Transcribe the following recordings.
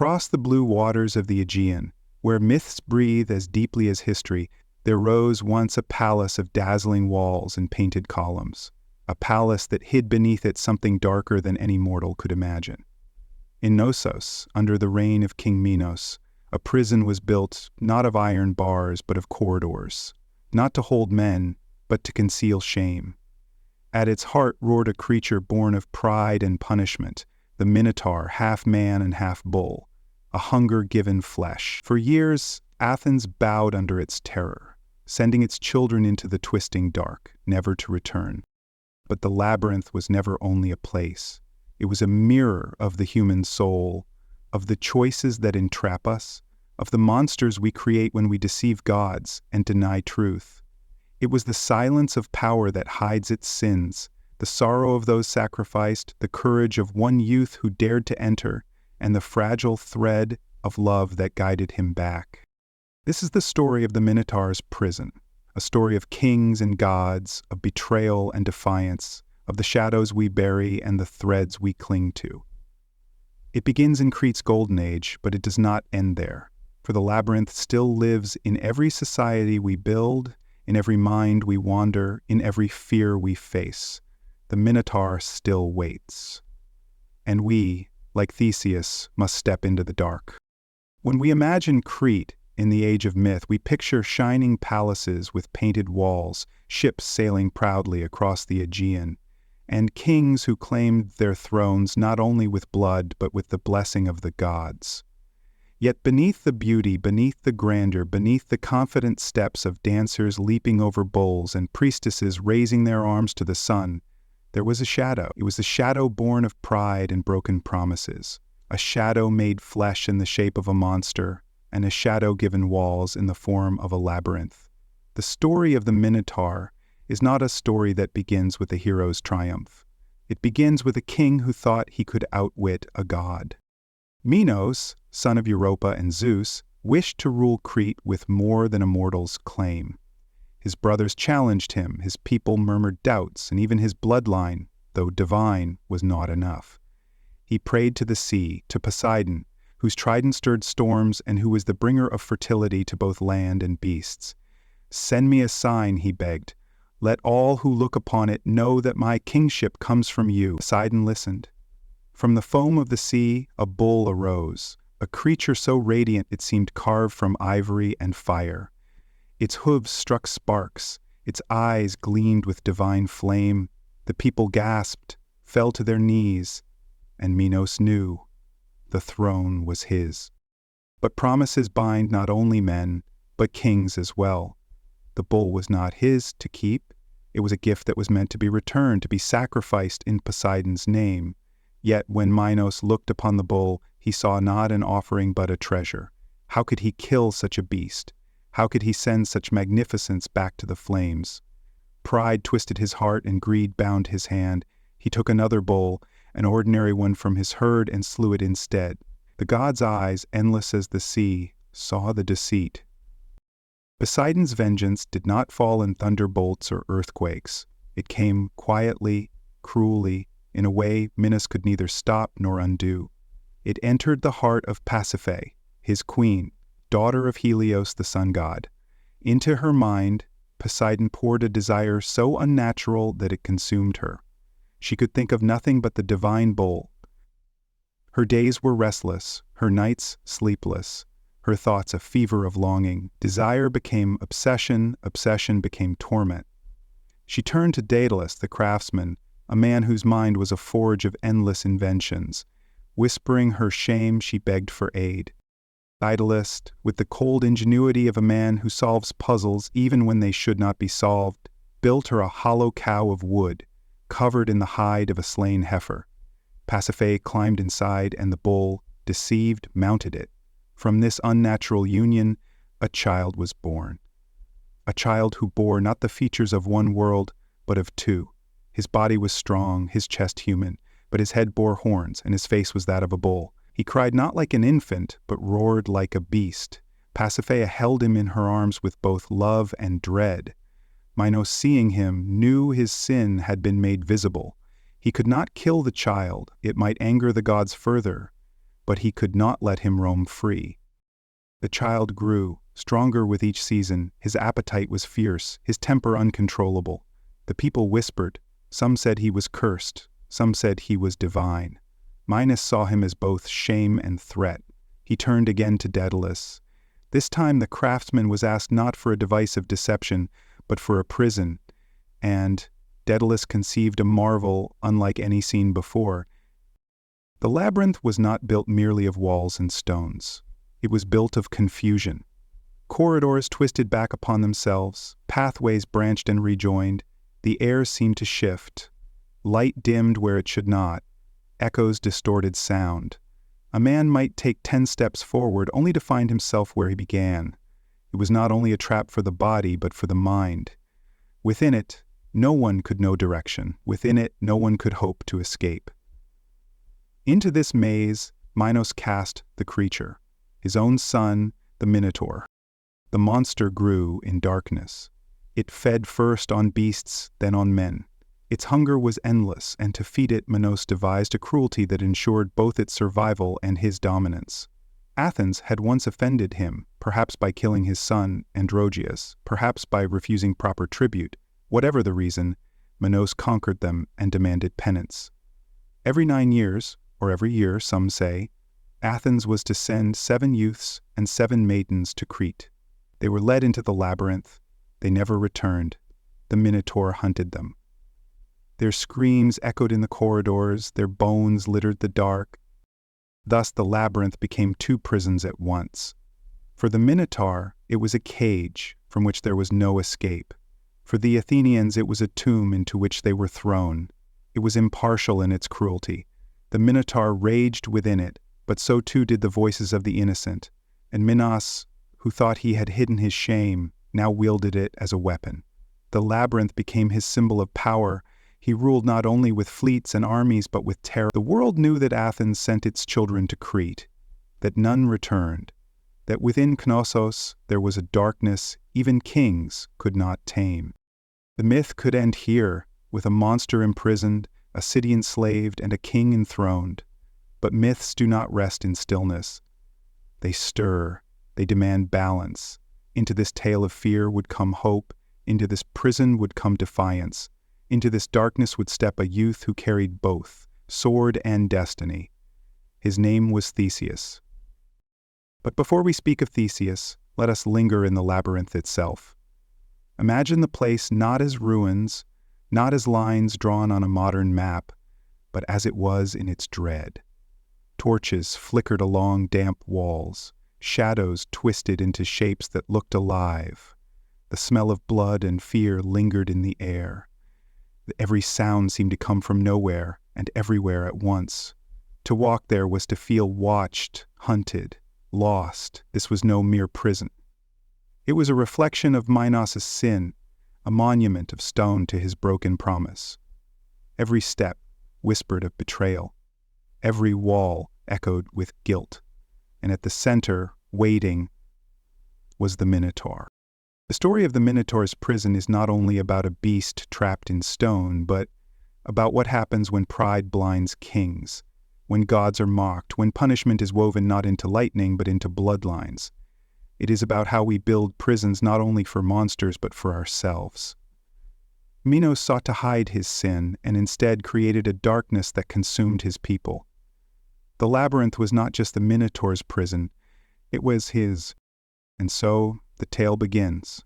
Across the blue waters of the Aegean, where myths breathe as deeply as history, there rose once a palace of dazzling walls and painted columns, a palace that hid beneath it something darker than any mortal could imagine. In Knossos, under the reign of King Minos, a prison was built not of iron bars but of corridors, not to hold men, but to conceal shame. At its heart roared a creature born of pride and punishment, the Minotaur, half man and half bull, a hunger-given flesh. For years, Athens bowed under its terror, sending its children into the twisting dark, never to return. But the labyrinth was never only a place. It was a mirror of the human soul, of the choices that entrap us, of the monsters we create when we deceive gods and deny truth. It was the silence of power that hides its sins, the sorrow of those sacrificed, the courage of one youth who dared to enter, and the fragile thread of love that guided him back. This is the story of the Minotaur's prison, a story of kings and gods, of betrayal and defiance, of the shadows we bury and the threads we cling to. It begins in Crete's golden age, but it does not end there, for the labyrinth still lives in every society we build, in every mind we wander, in every fear we face. The Minotaur still waits. And we, like Theseus, must step into the dark. When we imagine Crete in the age of myth, we picture shining palaces with painted walls, ships sailing proudly across the Aegean, and kings who claimed their thrones not only with blood but with the blessing of the gods. Yet beneath the beauty, beneath the grandeur, beneath the confident steps of dancers leaping over bulls and priestesses raising their arms to the sun, there was a shadow. It was the shadow born of pride and broken promises, a shadow made flesh in the shape of a monster, and a shadow given walls in the form of a labyrinth. The story of the Minotaur is not a story that begins with a hero's triumph. It begins with a king who thought he could outwit a god. Minos, son of Europa and Zeus, wished to rule Crete with more than a mortal's claim. His brothers challenged him, his people murmured doubts, and even his bloodline, though divine, was not enough. He prayed to the sea, to Poseidon, whose trident stirred storms and who was the bringer of fertility to both land and beasts. "Send me a sign," he begged. "Let all who look upon it know that my kingship comes from you." Poseidon listened. From the foam of the sea, a bull arose, a creature so radiant it seemed carved from ivory and fire. Its hooves struck sparks, its eyes gleamed with divine flame. The people gasped, fell to their knees, and Minos knew the throne was his. But promises bind not only men, but kings as well. The bull was not his to keep. It was a gift that was meant to be returned, to be sacrificed in Poseidon's name. Yet when Minos looked upon the bull, he saw not an offering but a treasure. How could he kill such a beast? How could he send such magnificence back to the flames? Pride twisted his heart and greed bound his hand. He took another bull, an ordinary one from his herd, and slew it instead. The god's eyes, endless as the sea, saw the deceit. Poseidon's vengeance did not fall in thunderbolts or earthquakes. It came quietly, cruelly, in a way Minos could neither stop nor undo. It entered the heart of Pasiphae, his queen, daughter of Helios the sun god. Into her mind, Poseidon poured a desire so unnatural that it consumed her. She could think of nothing but the divine bull. Her days were restless, her nights sleepless, her thoughts a fever of longing. Desire became obsession, obsession became torment. She turned to Daedalus the craftsman, a man whose mind was a forge of endless inventions. Whispering her shame, she begged for aid. Daedalus, with the cold ingenuity of a man who solves puzzles even when they should not be solved, built her a hollow cow of wood, covered in the hide of a slain heifer. Pasiphae climbed inside, and the bull, deceived, mounted it. From this unnatural union, a child was born. A child who bore not the features of one world, but of two. His body was strong, his chest human, but his head bore horns, and his face was that of a bull. He cried not like an infant, but roared like a beast. Pasiphae held him in her arms with both love and dread. Minos, seeing him, knew his sin had been made visible. He could not kill the child, it might anger the gods further. but he could not let him roam free. The child grew, stronger with each season, his appetite was fierce, his temper uncontrollable. The people whispered, some said he was cursed, some said he was divine. Minos saw him as both shame and threat. He turned again to Daedalus. This time the craftsman was asked not for a device of deception, but for a prison, and Daedalus conceived a marvel unlike any seen before. The labyrinth was not built merely of walls and stones. It was built of confusion. Corridors twisted back upon themselves, pathways branched and rejoined, the air seemed to shift. Light dimmed where it should not, echoes distorted sound. A man might take 10 steps forward only to find himself where he began. It was not only a trap for the body, but for the mind. Within it, no one could know direction. Within it, no one could hope to escape. Into this maze, Minos cast the creature, his own son, the Minotaur. The monster grew in darkness. It fed first on beasts, then on men. Its hunger was endless, and to feed it Minos devised a cruelty that ensured both its survival and his dominance. Athens had once offended him, perhaps by killing his son, Androgeus, perhaps by refusing proper tribute. Whatever the reason, Minos conquered them and demanded penance. Every 9 years, or every year, some say, Athens was to send 7 youths and 7 maidens to Crete. They were led into the labyrinth. They never returned. The Minotaur hunted them. Their screams echoed in the corridors, their bones littered the dark. Thus the labyrinth became 2 prisons at once. For the Minotaur, it was a cage from which there was no escape. For the Athenians, it was a tomb into which they were thrown. It was impartial in its cruelty. The Minotaur raged within it, but so too did the voices of the innocent, and Minos, who thought he had hidden his shame, now wielded it as a weapon. The labyrinth became his symbol of power. He ruled not only with fleets and armies, but with terror. The world knew that Athens sent its children to Crete, that none returned, that within Knossos there was a darkness even kings could not tame. The myth could end here, with a monster imprisoned, a city enslaved, and a king enthroned. But myths do not rest in stillness. They stir, they demand balance. Into this tale of fear would come hope, into this prison would come defiance. Into this darkness would step a youth who carried both, sword and destiny. His name was Theseus. But before we speak of Theseus, let us linger in the labyrinth itself. Imagine the place not as ruins, not as lines drawn on a modern map, but as it was in its dread. Torches flickered along damp walls, shadows twisted into shapes that looked alive. The smell of blood and fear lingered in the air. Every sound seemed to come from nowhere and everywhere at once. To walk there was to feel watched, hunted, lost. This was no mere prison. It was a reflection of Minos' sin, a monument of stone to his broken promise. Every step whispered of betrayal. Every wall echoed with guilt. And at the center, waiting, was the Minotaur. The story of the Minotaur's prison is not only about a beast trapped in stone, but about what happens when pride blinds kings, when gods are mocked, when punishment is woven not into lightning but into bloodlines. It is about how we build prisons not only for monsters but for ourselves. Minos sought to hide his sin and instead created a darkness that consumed his people. The labyrinth was not just the Minotaur's prison, it was his. And so the tale begins.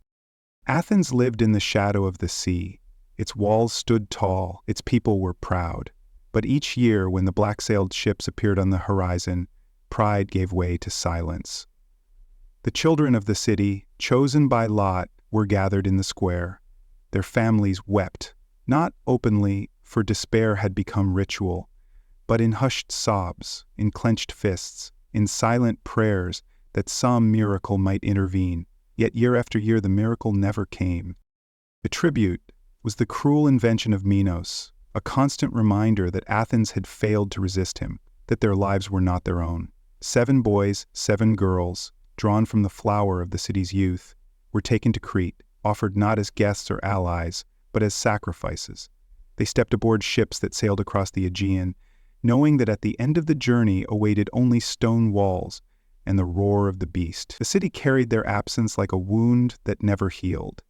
Athens lived in the shadow of the sea. Its walls stood tall, its people were proud. But each year, when the black-sailed ships appeared on the horizon, pride gave way to silence. The children of the city, chosen by lot, were gathered in the square. Their families wept, not openly, for despair had become ritual, but in hushed sobs, in clenched fists, in silent prayers that some miracle might intervene. Yet year after year the miracle never came. The tribute was the cruel invention of Minos, a constant reminder that Athens had failed to resist him, that their lives were not their own. 7 boys, 7 girls, drawn from the flower of the city's youth, were taken to Crete, offered not as guests or allies, but as sacrifices. They stepped aboard ships that sailed across the Aegean, knowing that at the end of the journey awaited only stone walls and the roar of the beast. The city carried their absence like a wound that never healed.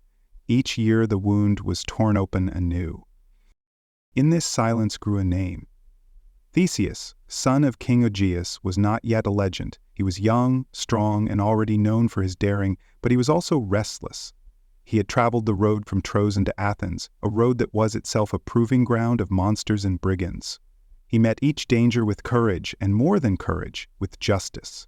Each year the wound was torn open anew. In this silence grew a name. Theseus, son of King Aegeus, was not yet a legend. He was young, strong, and already known for his daring, but he was also restless. He had traveled the road from Trojan to Athens, a road that was itself a proving ground of monsters and brigands. He met each danger with courage, and more than courage, with justice.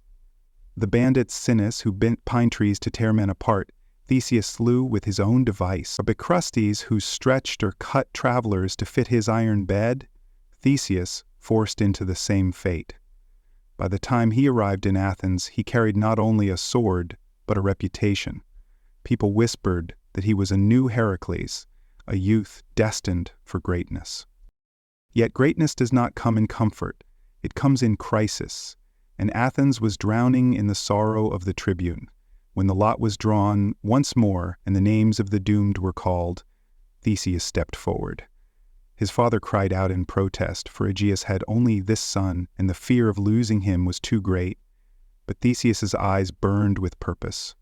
The bandit Sinis, who bent pine trees to tear men apart, Theseus slew with his own device. A Bicrustes, who stretched or cut travelers to fit his iron bed, Theseus forced into the same fate. By the time he arrived in Athens, he carried not only a sword, but a reputation. People whispered that he was a new Heracles, a youth destined for greatness. Yet greatness does not come in comfort. It comes in crisis, and Athens was drowning in the sorrow of the tribune. When the lot was drawn once more and the names of the doomed were called, Theseus stepped forward. His father cried out in protest, for Aegeus had only this son, and the fear of losing him was too great. But Theseus's eyes burned with purpose.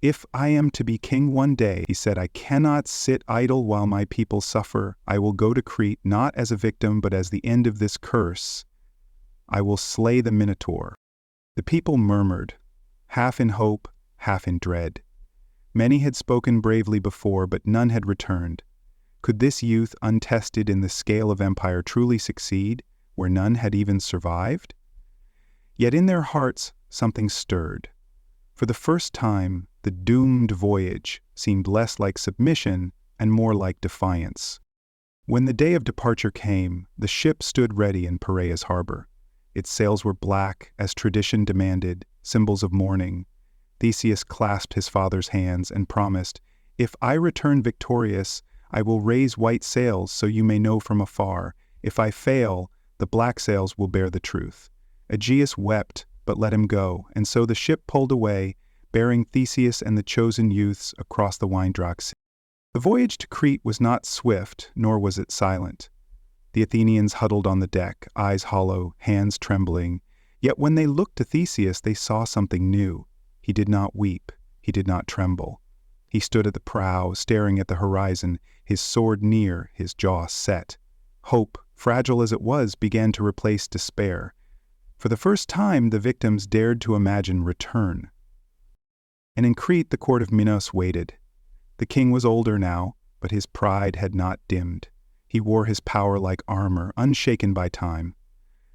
"If I am to be king one day," he said, "I cannot sit idle while my people suffer. I will go to Crete not as a victim but as the end of this curse. I will slay the Minotaur." The people murmured, half in hope, half in dread. Many had spoken bravely before, but none had returned. Could this youth, untested in the scale of empire, truly succeed, where none had even survived? Yet in their hearts something stirred. For the first time, the doomed voyage seemed less like submission and more like defiance. When the day of departure came, the ship stood ready in Piraeus harbor. Its sails were black, as tradition demanded, symbols of mourning. Theseus clasped his father's hands and promised, "If I return victorious, I will raise white sails so you may know from afar. If I fail, the black sails will bear the truth." Aegeus wept, but let him go, and so the ship pulled away, bearing Theseus and the chosen youths across the wine-dark sea. The voyage to Crete was not swift, nor was it silent. The Athenians huddled on the deck, eyes hollow, hands trembling. Yet when they looked to Theseus, they saw something new. He did not weep, he did not tremble. He stood at the prow, staring at the horizon, his sword near, his jaw set. Hope, fragile as it was, began to replace despair. For the first time, the victims dared to imagine return. And in Crete, the court of Minos waited. The king was older now, but his pride had not dimmed. He wore his power like armor, unshaken by time.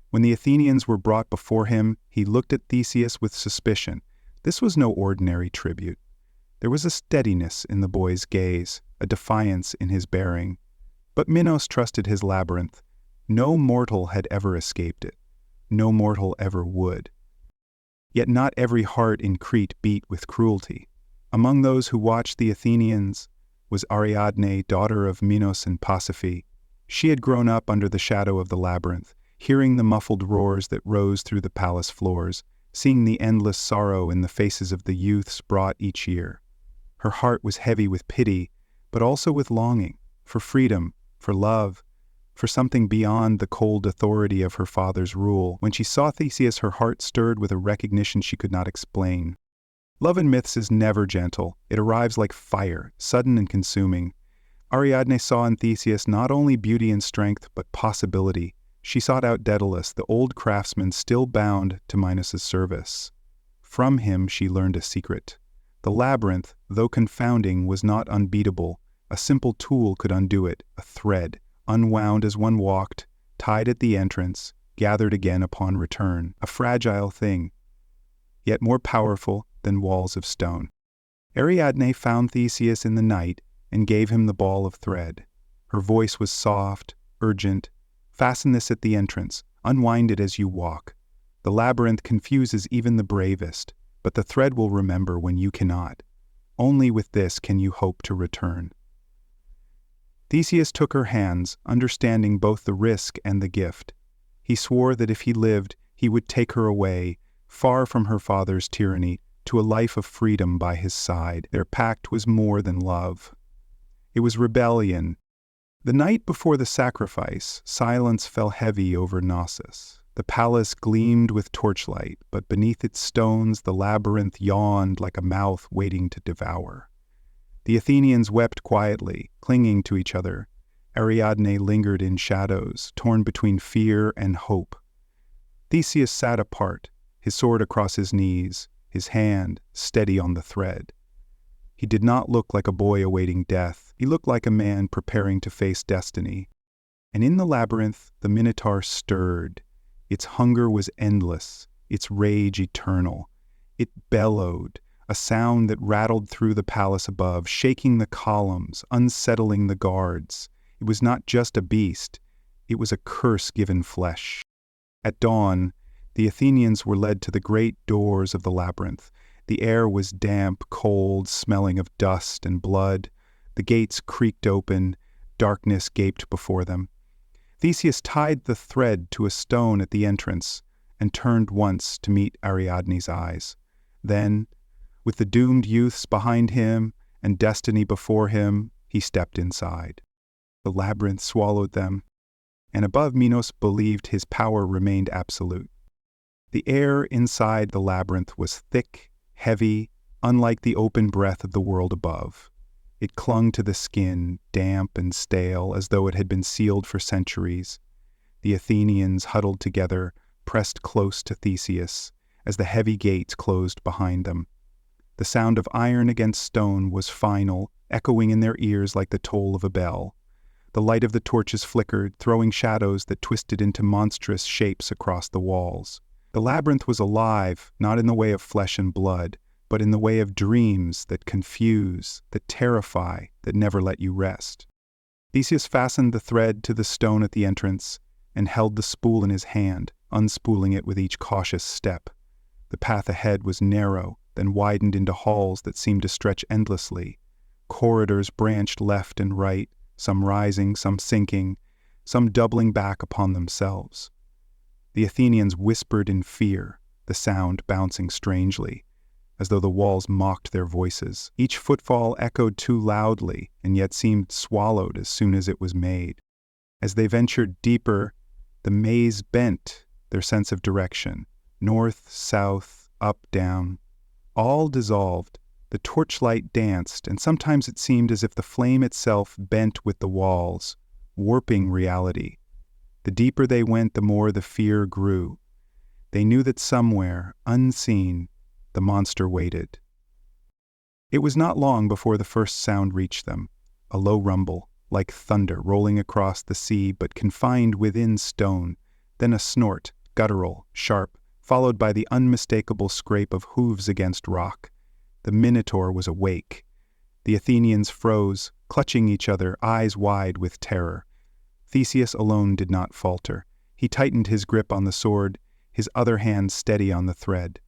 When the Athenians were brought before him, he looked at Theseus with suspicion. This was no ordinary tribute. There was a steadiness in the boy's gaze, a defiance in his bearing. But Minos trusted his labyrinth. No mortal had ever escaped it. No mortal ever would. Yet not every heart in Crete beat with cruelty. Among those who watched the Athenians was Ariadne, daughter of Minos and Pasiphae. She had grown up under the shadow of the labyrinth, hearing the muffled roars that rose through the palace floors, seeing the endless sorrow in the faces of the youths brought each year. Her heart was heavy with pity, but also with longing, for freedom, for love, for something beyond the cold authority of her father's rule. When she saw Theseus, her heart stirred with a recognition she could not explain. Love in myths is never gentle. It arrives like fire, sudden and consuming. Ariadne saw in Theseus not only beauty and strength, but possibility. She sought out Daedalus, the old craftsman still bound to Minos' service. From him she learned a secret. The labyrinth, though confounding, was not unbeatable. A simple tool could undo it, a thread, unwound as one walked, tied at the entrance, gathered again upon return, a fragile thing, yet more powerful than walls of stone. Ariadne found Theseus in the night and gave him the ball of thread. Her voice was soft, urgent. "Fasten this at the entrance, unwind it as you walk. The labyrinth confuses even the bravest, but the thread will remember when you cannot. Only with this can you hope to return." Theseus took her hands, understanding both the risk and the gift. He swore that if he lived, he would take her away, far from her father's tyranny, to a life of freedom by his side. Their pact was more than love. It was rebellion, The night before the sacrifice, silence fell heavy over Knossos. The palace gleamed with torchlight, but beneath its stones the labyrinth yawned like a mouth waiting to devour. The Athenians wept quietly, clinging to each other. Ariadne lingered in shadows, torn between fear and hope. Theseus sat apart, his sword across his knees, his hand steady on the thread. He did not look like a boy awaiting death. He looked like a man preparing to face destiny. And in the labyrinth, the Minotaur stirred. Its hunger was endless, its rage eternal. It bellowed, a sound that rattled through the palace above, shaking the columns, unsettling the guards. It was not just a beast, it was a curse given flesh. At dawn, the Athenians were led to the great doors of the labyrinth. The air was damp, cold, smelling of dust and blood. The gates creaked open, darkness gaped before them. Theseus tied the thread to a stone at the entrance and turned once to meet Ariadne's eyes. Then, with the doomed youths behind him and destiny before him, he stepped inside. The labyrinth swallowed them, and above Minos believed his power remained absolute. The air inside the labyrinth was thick, heavy, unlike the open breath of the world above. It clung to the skin, damp and stale, as though it had been sealed for centuries. The Athenians huddled together, pressed close to Theseus, as the heavy gates closed behind them. The sound of iron against stone was final, echoing in their ears like the toll of a bell. The light of the torches flickered, throwing shadows that twisted into monstrous shapes across the walls. The labyrinth was alive, not in the way of flesh and blood, but in the way of dreams that confuse, that terrify, that never let you rest. Theseus fastened the thread to the stone at the entrance and held the spool in his hand, unspooling it with each cautious step. The path ahead was narrow, then widened into halls that seemed to stretch endlessly. Corridors branched left and right, some rising, some sinking, some doubling back upon themselves. The Athenians whispered in fear, the sound bouncing strangely, as though the walls mocked their voices. Each footfall echoed too loudly, and yet seemed swallowed as soon as it was made. As they ventured deeper, the maze bent, their sense of direction. North, south, up, down. All dissolved. The torchlight danced, and sometimes it seemed as if the flame itself bent with the walls, warping reality. The deeper they went, the more the fear grew. They knew that somewhere, unseen, the monster waited. It was not long before the first sound reached them, a low rumble, like thunder rolling across the sea but confined within stone, then a snort, guttural, sharp, followed by the unmistakable scrape of hooves against rock. The Minotaur was awake. The Athenians froze, clutching each other, eyes wide with terror. Theseus alone did not falter. He tightened his grip on the sword, his other hand steady on the thread.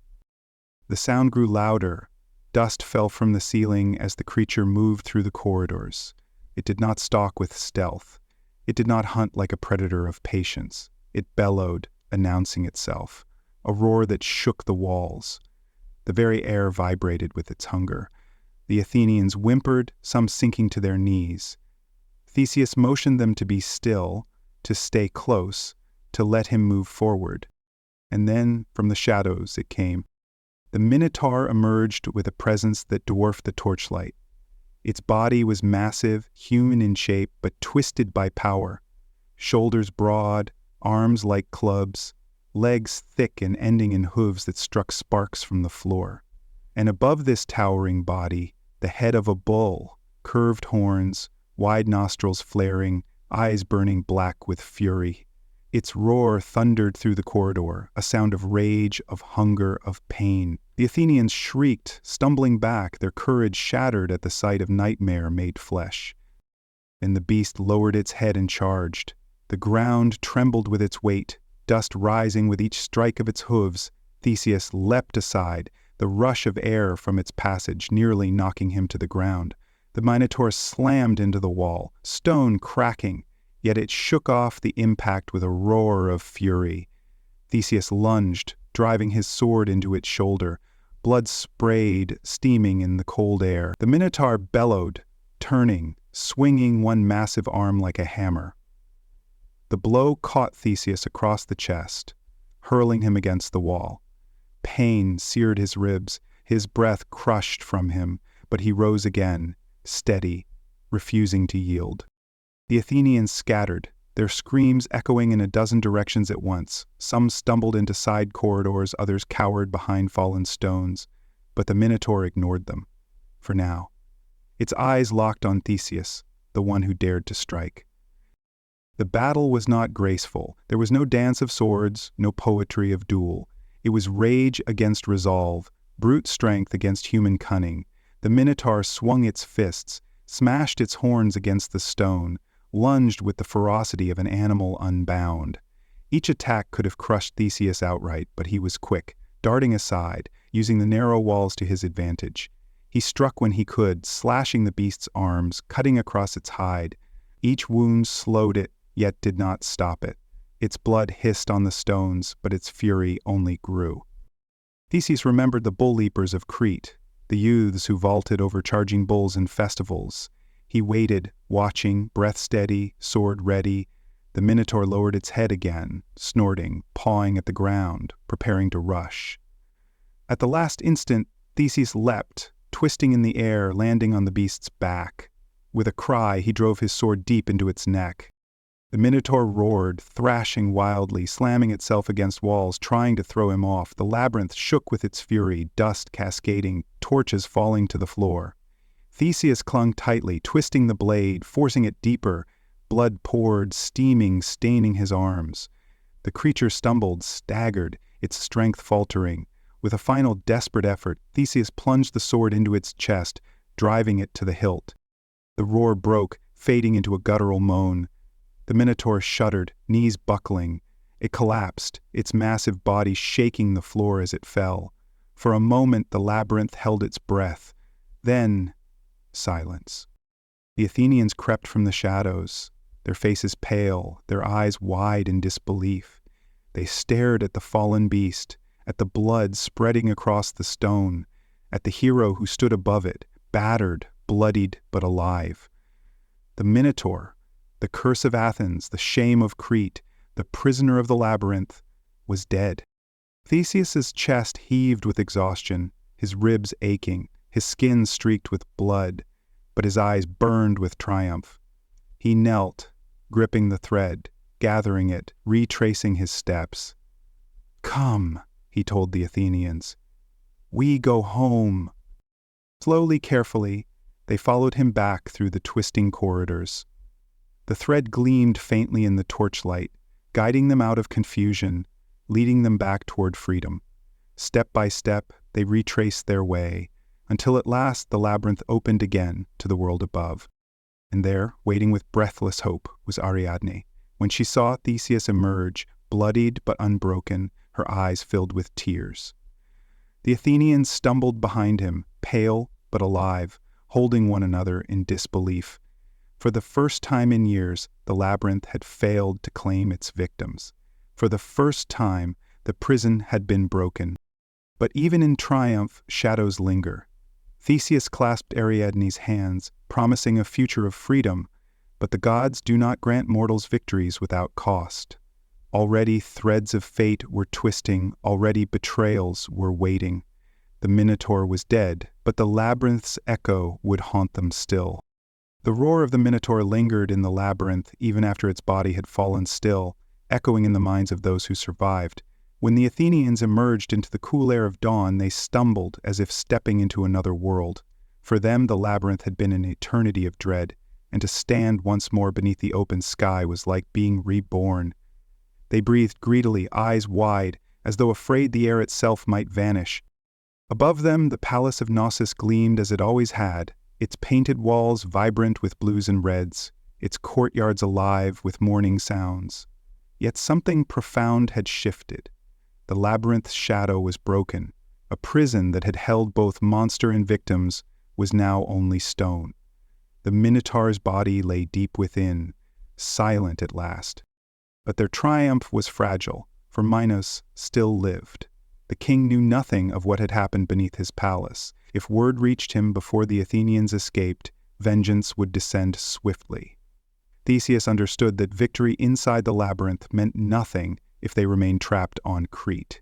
The sound grew louder. Dust fell from the ceiling as the creature moved through the corridors. It did not stalk with stealth. It did not hunt like a predator of patience. It bellowed, announcing itself, a roar that shook the walls. The very air vibrated with its hunger. The Athenians whimpered, some sinking to their knees. Theseus motioned them to be still, to stay close, to let him move forward. And then, from the shadows, it came. The Minotaur emerged with a presence that dwarfed the torchlight. Its body was massive, human in shape, but twisted by power. Shoulders broad, arms like clubs, legs thick and ending in hooves that struck sparks from the floor. And above this towering body, the head of a bull, curved horns, wide nostrils flaring, eyes burning black with fury. Its roar thundered through the corridor, a sound of rage, of hunger, of pain. The Athenians shrieked, stumbling back, their courage shattered at the sight of nightmare made flesh. Then the beast lowered its head and charged. The ground trembled with its weight, dust rising with each strike of its hooves. Theseus leapt aside, the rush of air from its passage nearly knocking him to the ground. The Minotaur slammed into the wall, stone cracking, yet it shook off the impact with a roar of fury. Theseus lunged, driving his sword into its shoulder. Blood sprayed, steaming in the cold air. The Minotaur bellowed, turning, swinging one massive arm like a hammer. The blow caught Theseus across the chest, hurling him against the wall. Pain seared his ribs, his breath crushed from him, but he rose again, steady, refusing to yield. The Athenians scattered, their screams echoing in a dozen directions at once. Some stumbled into side corridors, others cowered behind fallen stones, but the Minotaur ignored them, for now. Its eyes locked on Theseus, the one who dared to strike. The battle was not graceful. There was no dance of swords, no poetry of duel. It was rage against resolve, brute strength against human cunning. The Minotaur swung its fists, smashed its horns against the stone, lunged with the ferocity of an animal unbound. Each attack could have crushed Theseus outright, but he was quick, darting aside, using the narrow walls to his advantage. He struck when he could, slashing the beast's arms, cutting across its hide. Each wound slowed it, yet did not stop it. Its blood hissed on the stones, but its fury only grew. Theseus remembered the bull leapers of Crete, the youths who vaulted over charging bulls in festivals. He waited, watching, breath steady, sword ready. The Minotaur lowered its head again, snorting, pawing at the ground, preparing to rush. At the last instant, Theseus leapt, twisting in the air, landing on the beast's back. With a cry, he drove his sword deep into its neck. The Minotaur roared, thrashing wildly, slamming itself against walls, trying to throw him off. The labyrinth shook with its fury, dust cascading, torches falling to the floor. Theseus clung tightly, twisting the blade, forcing it deeper. Blood poured, steaming, staining his arms. The creature stumbled, staggered, its strength faltering. With a final desperate effort, Theseus plunged the sword into its chest, driving it to the hilt. The roar broke, fading into a guttural moan. The Minotaur shuddered, knees buckling. It collapsed, its massive body shaking the floor as it fell. For a moment the labyrinth held its breath. Then, silence. The Athenians crept from the shadows, their faces pale, their eyes wide in disbelief. They stared at the fallen beast, at the blood spreading across the stone, at the hero who stood above it, battered, bloodied, but alive. The Minotaur, the curse of Athens, the shame of Crete, the prisoner of the labyrinth, was dead. Theseus's chest heaved with exhaustion, his ribs aching, his skin streaked with blood, but his eyes burned with triumph. He knelt, gripping the thread, gathering it, retracing his steps. "Come," he told the Athenians. "We go home." Slowly, carefully, they followed him back through the twisting corridors. The thread gleamed faintly in the torchlight, guiding them out of confusion, leading them back toward freedom. Step by step, they retraced their way, until at last the labyrinth opened again to the world above. And there, waiting with breathless hope, was Ariadne. When she saw Theseus emerge, bloodied but unbroken, her eyes filled with tears. The Athenians stumbled behind him, pale but alive, holding one another in disbelief. For the first time in years, the labyrinth had failed to claim its victims. For the first time, the prison had been broken. But even in triumph, shadows linger. Theseus clasped Ariadne's hands, promising a future of freedom, but the gods do not grant mortals victories without cost. Already threads of fate were twisting, already betrayals were waiting. The Minotaur was dead, but the labyrinth's echo would haunt them still. The roar of the Minotaur lingered in the labyrinth even after its body had fallen still, echoing in the minds of those who survived. When the Athenians emerged into the cool air of dawn, they stumbled as if stepping into another world. For them, the labyrinth had been an eternity of dread, and to stand once more beneath the open sky was like being reborn. They breathed greedily, eyes wide, as though afraid the air itself might vanish. Above them, the palace of Knossos gleamed as it always had, its painted walls vibrant with blues and reds, its courtyards alive with morning sounds. Yet something profound had shifted. The labyrinth's shadow was broken. A prison that had held both monster and victims was now only stone. The Minotaur's body lay deep within, silent at last. But their triumph was fragile, for Minos still lived. The king knew nothing of what had happened beneath his palace. If word reached him before the Athenians escaped, vengeance would descend swiftly. Theseus understood that victory inside the labyrinth meant nothing if they remained trapped on Crete.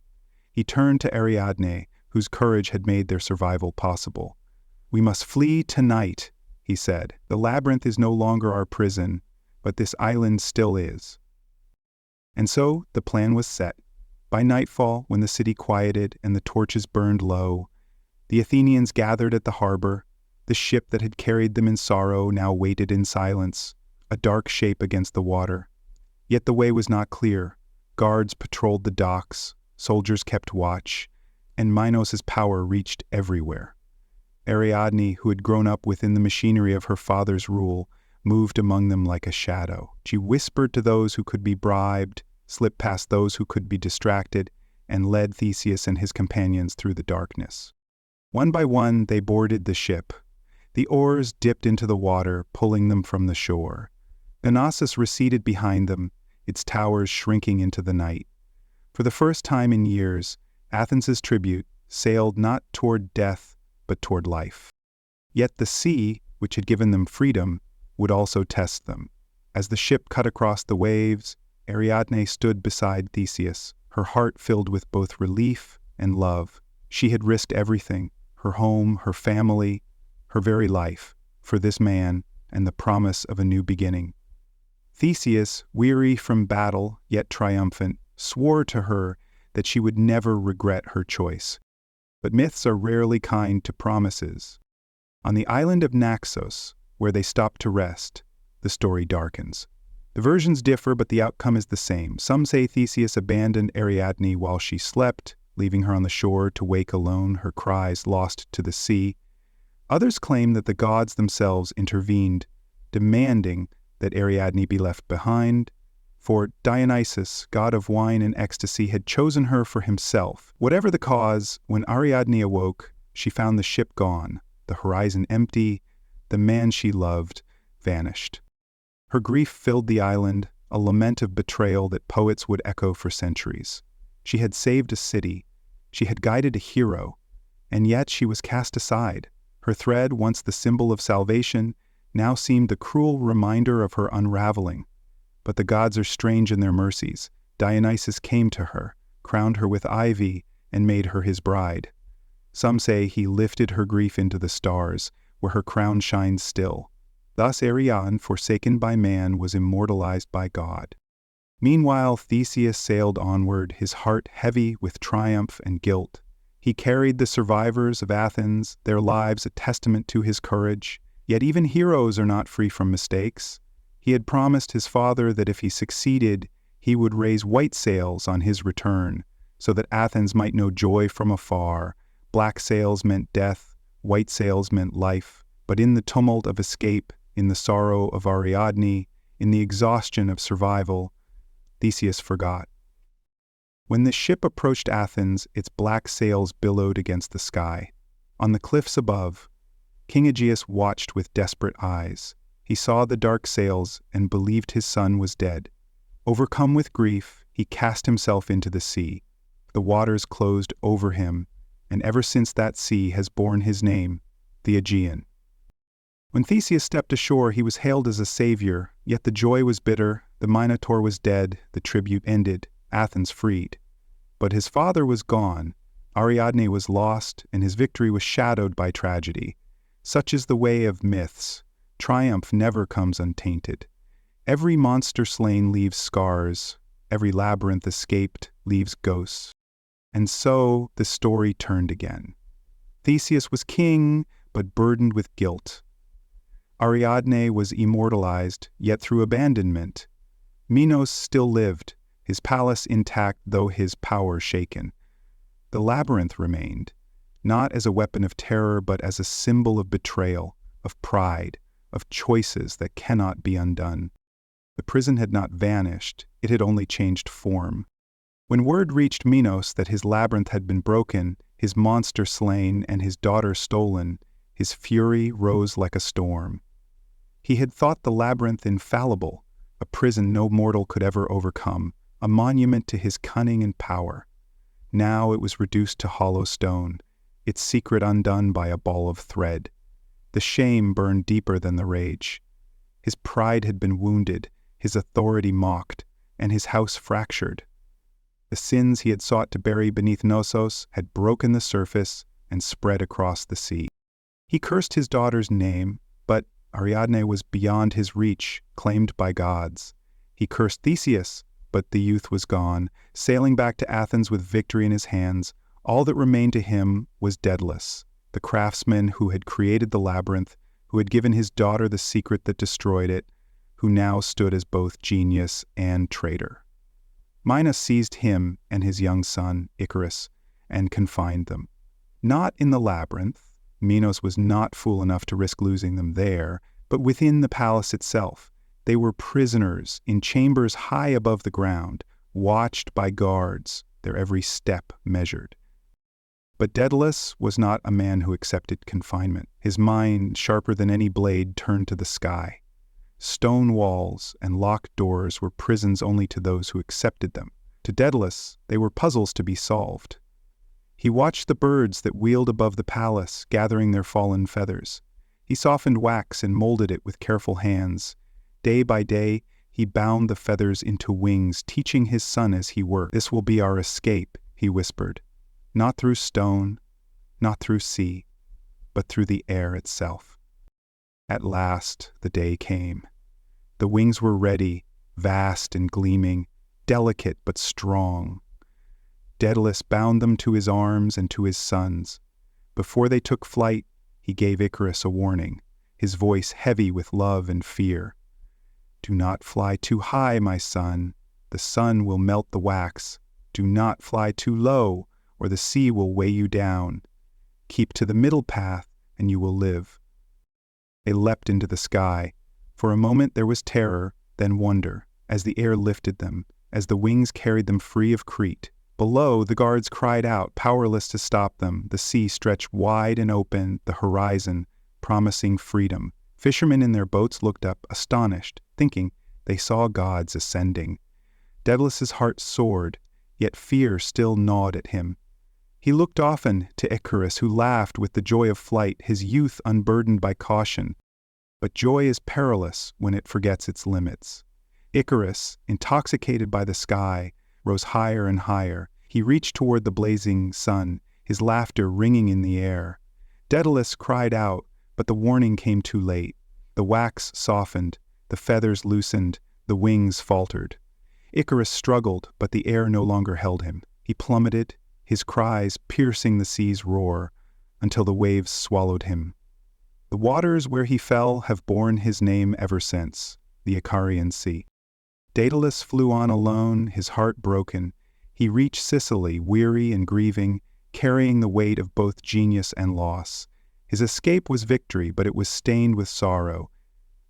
He turned to Ariadne, whose courage had made their survival possible. "We must flee tonight," he said. "The labyrinth is no longer our prison, but this island still is." And so the plan was set. By nightfall, when the city quieted and the torches burned low, the Athenians gathered at the harbor. The ship that had carried them in sorrow now waited in silence, a dark shape against the water. Yet the way was not clear. Guards patrolled the docks, soldiers kept watch, and Minos' power reached everywhere. Ariadne, who had grown up within the machinery of her father's rule, moved among them like a shadow. She whispered to those who could be bribed, slipped past those who could be distracted, and led Theseus and his companions through the darkness. One by one, they boarded the ship. The oars dipped into the water, pulling them from the shore. Knossos receded behind them, its towers shrinking into the night. For the first time in years, Athens' tribute sailed not toward death, but toward life. Yet the sea, which had given them freedom, would also test them. As the ship cut across the waves, Ariadne stood beside Theseus, her heart filled with both relief and love. She had risked everything, her home, her family, her very life, for this man and the promise of a new beginning. Theseus, weary from battle, yet triumphant, swore to her that she would never regret her choice. But myths are rarely kind to promises. On the island of Knossos, where they stop to rest, the story darkens. The versions differ, but the outcome is the same. Some say Theseus abandoned Ariadne while she slept, leaving her on the shore to wake alone, her cries lost to the sea. Others claim that the gods themselves intervened, demanding that Ariadne be left behind, for Dionysus, god of wine and ecstasy, had chosen her for himself. Whatever the cause, when Ariadne awoke, she found the ship gone, the horizon empty, the man she loved vanished. Her grief filled the island, a lament of betrayal that poets would echo for centuries. She had saved a city, she had guided a hero, and yet she was cast aside. Her thread, once the symbol of salvation, now seemed the cruel reminder of her unraveling. But the gods are strange in their mercies. Dionysus came to her, crowned her with ivy, and made her his bride. Some say he lifted her grief into the stars, where her crown shines still. Thus Ariadne, forsaken by man, was immortalized by God. Meanwhile, Theseus sailed onward, his heart heavy with triumph and guilt. He carried the survivors of Athens, their lives a testament to his courage. Yet even heroes are not free from mistakes. He had promised his father that if he succeeded, he would raise white sails on his return, so that Athens might know joy from afar. Black sails meant death, white sails meant life. But in the tumult of escape, in the sorrow of Ariadne, in the exhaustion of survival, Theseus forgot. When the ship approached Athens, its black sails billowed against the sky. On the cliffs above, King Aegeus watched with desperate eyes. He saw the dark sails and believed his son was dead. Overcome with grief, he cast himself into the sea. The waters closed over him, and ever since that sea has borne his name, the Aegean. When Theseus stepped ashore, he was hailed as a savior, yet the joy was bitter. The Minotaur was dead, the tribute ended, Athens freed. But his father was gone, Ariadne was lost, and his victory was shadowed by tragedy. Such is the way of myths. Triumph never comes untainted. Every monster slain leaves scars, every labyrinth escaped leaves ghosts. And so the story turned again. Theseus was king, but burdened with guilt. Ariadne was immortalized, yet through abandonment. Minos still lived, his palace intact though his power shaken. The labyrinth remained, not as a weapon of terror but as a symbol of betrayal, of pride, of choices that cannot be undone. The prison had not vanished, it had only changed form. When word reached Minos that his labyrinth had been broken, his monster slain, and his daughter stolen, his fury rose like a storm. He had thought the labyrinth infallible, a prison no mortal could ever overcome, a monument to his cunning and power. Now it was reduced to hollow stone, its secret undone by a ball of thread. The shame burned deeper than the rage. His pride had been wounded, his authority mocked, and his house fractured. The sins he had sought to bury beneath Knossos had broken the surface and spread across the sea. He cursed his daughter's name, but Ariadne was beyond his reach, claimed by gods. He cursed Theseus, but the youth was gone, sailing back to Athens with victory in his hands. All that remained to him was Daedalus, the craftsman who had created the labyrinth, who had given his daughter the secret that destroyed it, who now stood as both genius and traitor. Minos seized him and his young son, Icarus, and confined them. Not in the labyrinth. Minos was not fool enough to risk losing them there, but within the palace itself. They were prisoners in chambers high above the ground, watched by guards, their every step measured. But Daedalus was not a man who accepted confinement. His mind, sharper than any blade, turned to the sky. Stone walls and locked doors were prisons only to those who accepted them. To Daedalus, they were puzzles to be solved. He watched the birds that wheeled above the palace, gathering their fallen feathers. He softened wax and molded it with careful hands. Day by day, he bound the feathers into wings, teaching his son as he worked. "This will be our escape," he whispered. "Not through stone, not through sea, but through the air itself." At last, the day came. The wings were ready, vast and gleaming, delicate but strong. Daedalus bound them to his arms and to his sons. Before they took flight, he gave Icarus a warning, his voice heavy with love and fear. "Do not fly too high, my son. The sun will melt the wax. Do not fly too low, or the sea will weigh you down. Keep to the middle path, and you will live." They leapt into the sky. For a moment there was terror, then wonder, as the air lifted them, as the wings carried them free of Crete. Below, the guards cried out, powerless to stop them. The sea stretched wide and open, the horizon, promising freedom. Fishermen in their boats looked up, astonished, thinking they saw gods ascending. Daedalus's heart soared, yet fear still gnawed at him. He looked often to Icarus, who laughed with the joy of flight, his youth unburdened by caution. But joy is perilous when it forgets its limits. Icarus, intoxicated by the sky, rose higher and higher. He reached toward the blazing sun, his laughter ringing in the air. Daedalus cried out, but the warning came too late. The wax softened, the feathers loosened, the wings faltered. Icarus struggled, but the air no longer held him. He plummeted, his cries piercing the sea's roar, until the waves swallowed him. The waters where he fell have borne his name ever since, the Icarian Sea. Daedalus flew on alone, his heart broken. He reached Sicily, weary and grieving, carrying the weight of both genius and loss. His escape was victory, but it was stained with sorrow.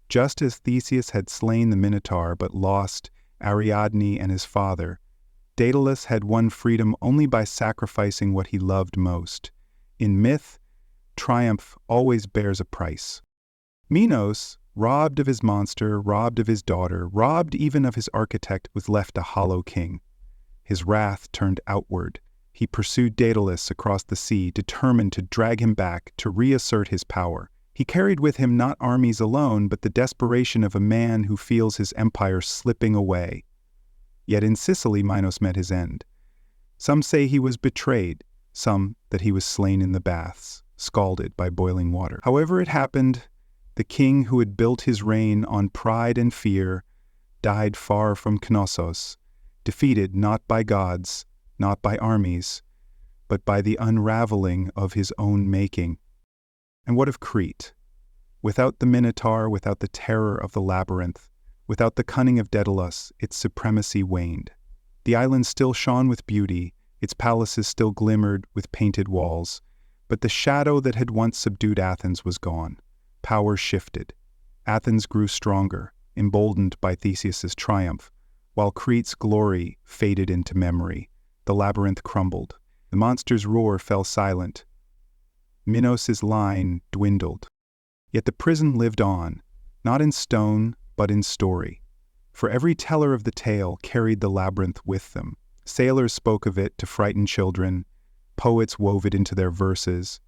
Just as Theseus had slain the Minotaur but lost Ariadne and his father, Daedalus had won freedom only by sacrificing what he loved most. In myth, triumph always bears a price. Minos, robbed of his monster, robbed of his daughter, robbed even of his architect, was left a hollow king. His wrath turned outward. He pursued Daedalus across the sea, determined to drag him back, to reassert his power. He carried with him not armies alone, but the desperation of a man who feels his empire slipping away. Yet in Sicily Minos met his end. Some say he was betrayed, some that he was slain in the baths, scalded by boiling water. However it happened, the king who had built his reign on pride and fear died far from Knossos, defeated not by gods, not by armies, but by the unraveling of his own making. And what of Crete? Without the Minotaur, without the terror of the Labyrinth, without the cunning of Daedalus, its supremacy waned. The island still shone with beauty, its palaces still glimmered with painted walls, but the shadow that had once subdued Athens was gone. Power shifted. Athens grew stronger, emboldened by Theseus's triumph, while Crete's glory faded into memory. The labyrinth crumbled. The monster's roar fell silent. Minos' line dwindled. Yet the prison lived on, not in stone, but in story. For every teller of the tale carried the labyrinth with them. Sailors spoke of it to frighten children. Poets wove it into their verses.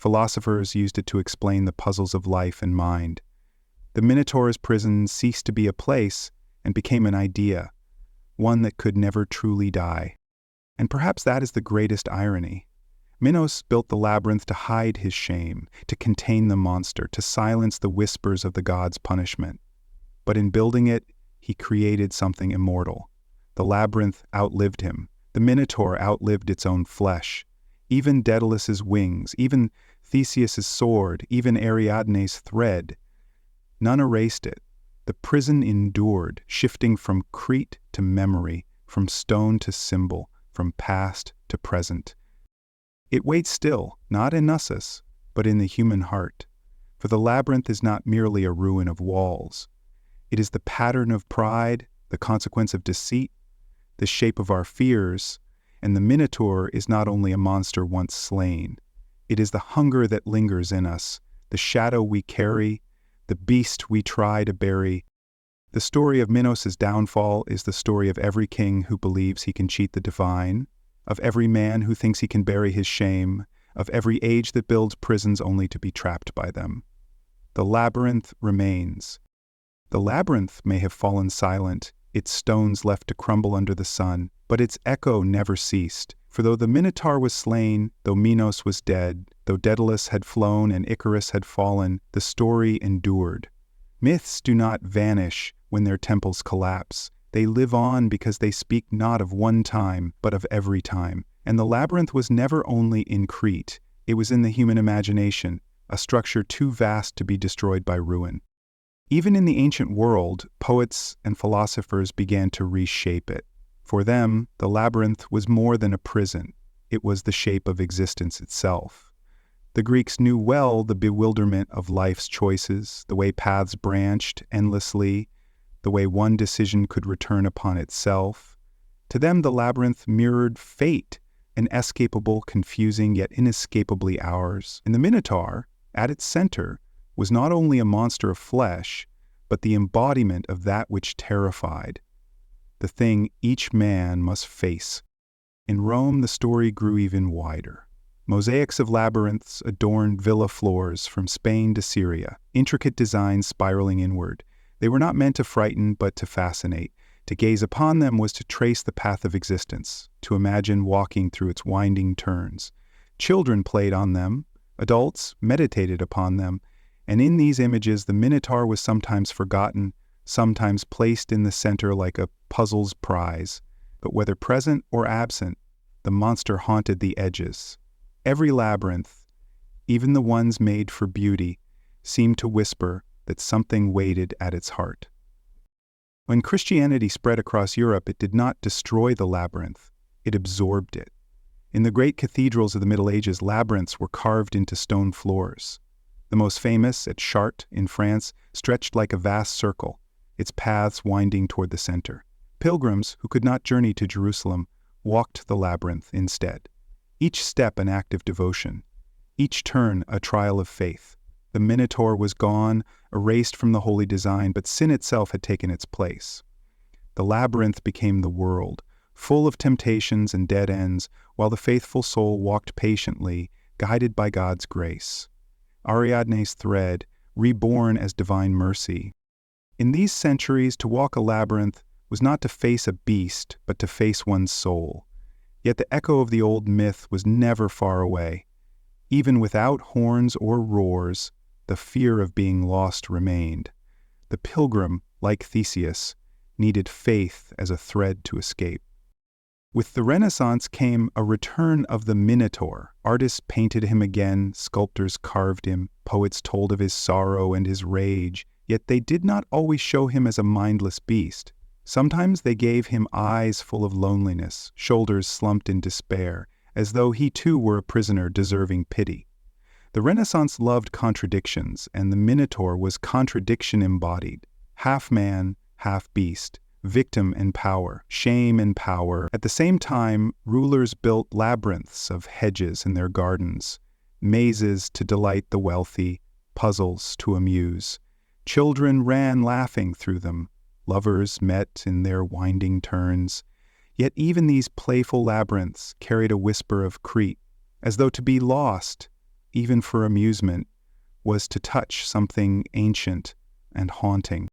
Philosophers used it to explain the puzzles of life and mind. The Minotaur's prison ceased to be a place and became an idea, one that could never truly die. And perhaps that is the greatest irony. Minos built the labyrinth to hide his shame, to contain the monster, to silence the whispers of the god's punishment. But in building it, he created something immortal. The labyrinth outlived him. The Minotaur outlived its own flesh. Even Daedalus's wings, even Theseus's sword, even Ariadne's thread, none erased it. The prison endured, shifting from Crete to memory, from stone to symbol, from past to present. It waits still, not in Knossos, but in the human heart. For the labyrinth is not merely a ruin of walls. It is the pattern of pride, the consequence of deceit, the shape of our fears, and the Minotaur is not only a monster once slain. It is the hunger that lingers in us, the shadow we carry, the beast we try to bury. The story of Minos' downfall is the story of every king who believes he can cheat the divine, of every man who thinks he can bury his shame, of every age that builds prisons only to be trapped by them. The labyrinth remains. The labyrinth may have fallen silent, its stones left to crumble under the sun, but its echo never ceased. For though the Minotaur was slain, though Minos was dead, though Daedalus had flown and Icarus had fallen, the story endured. Myths do not vanish when their temples collapse. They live on because they speak not of one time, but of every time. And the labyrinth was never only in Crete. It was in the human imagination, a structure too vast to be destroyed by ruin. Even in the ancient world, poets and philosophers began to reshape it. For them, the labyrinth was more than a prison. It was the shape of existence itself. The Greeks knew well the bewilderment of life's choices, the way paths branched endlessly, the way one decision could return upon itself. To them, the labyrinth mirrored fate, inescapable, confusing, yet inescapably ours. And the Minotaur, at its center, was not only a monster of flesh, but the embodiment of that which terrified, the thing each man must face. In Rome, the story grew even wider. Mosaics of labyrinths adorned villa floors from Spain to Syria, intricate designs spiraling inward. They were not meant to frighten, but to fascinate. To gaze upon them was to trace the path of existence, to imagine walking through its winding turns. Children played on them, adults meditated upon them, and in these images the Minotaur was sometimes forgotten, sometimes placed in the center like a puzzle's prize. But whether present or absent, the monster haunted the edges. Every labyrinth, even the ones made for beauty, seemed to whisper that something waited at its heart. When Christianity spread across Europe, it did not destroy the labyrinth, it absorbed it. In the great cathedrals of the Middle Ages, labyrinths were carved into stone floors. The most famous, at Chartres in France, stretched like a vast circle, its paths winding toward the center. Pilgrims who could not journey to Jerusalem walked the labyrinth instead. Each step an act of devotion, each turn a trial of faith. The Minotaur was gone, erased from the holy design, but sin itself had taken its place. The labyrinth became the world, full of temptations and dead ends, while the faithful soul walked patiently, guided by God's grace. Ariadne's thread, reborn as divine mercy. In these centuries, to walk a labyrinth was not to face a beast, but to face one's soul. Yet the echo of the old myth was never far away. Even without horns or roars, the fear of being lost remained. The pilgrim, like Theseus, needed faith as a thread to escape. With the Renaissance came a return of the Minotaur. Artists painted him again, sculptors carved him, poets told of his sorrow and his rage, yet they did not always show him as a mindless beast. Sometimes they gave him eyes full of loneliness, shoulders slumped in despair, as though he too were a prisoner deserving pity. The Renaissance loved contradictions, and the Minotaur was contradiction embodied, half man, half beast, victim and power, shame and power. At the same time, rulers built labyrinths of hedges in their gardens, mazes to delight the wealthy, puzzles to amuse. Children ran laughing through them, lovers met in their winding turns. Yet even these playful labyrinths carried a whisper of Crete, as though to be lost even for amusement, was to touch something ancient and haunting.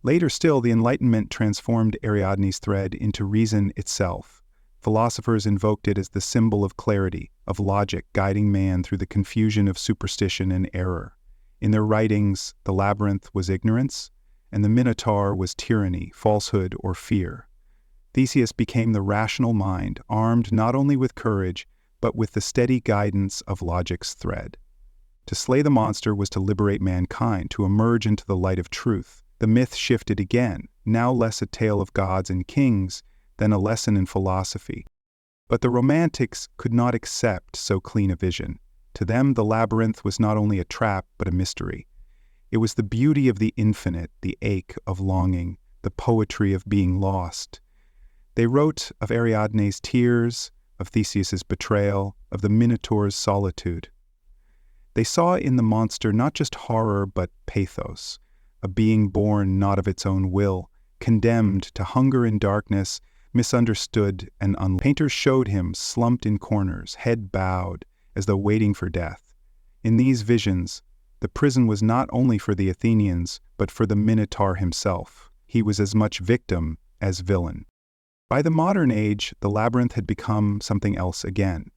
Later still, the Enlightenment transformed Ariadne's thread into reason itself. Philosophers invoked it as the symbol of clarity, of logic guiding man through the confusion of superstition and error. In their writings, the labyrinth was ignorance, and the Minotaur was tyranny, falsehood, or fear. Theseus became the rational mind, armed not only with courage, but with the steady guidance of logic's thread. To slay the monster was to liberate mankind, to emerge into the light of truth. The myth shifted again, now less a tale of gods and kings than a lesson in philosophy. But the Romantics could not accept so clean a vision. To them, the labyrinth was not only a trap, but a mystery. It was the beauty of the infinite, the ache of longing, the poetry of being lost. They wrote of Ariadne's tears, of Theseus's betrayal, of the Minotaur's solitude. They saw in the monster not just horror but pathos, a being born not of its own will, condemned to hunger in darkness, misunderstood and Painters showed him slumped in corners, head bowed, as though waiting for death. In these visions, the prison was not only for the Athenians, but for the Minotaur himself. He was as much victim as villain. By the modern age, the labyrinth had become something else again.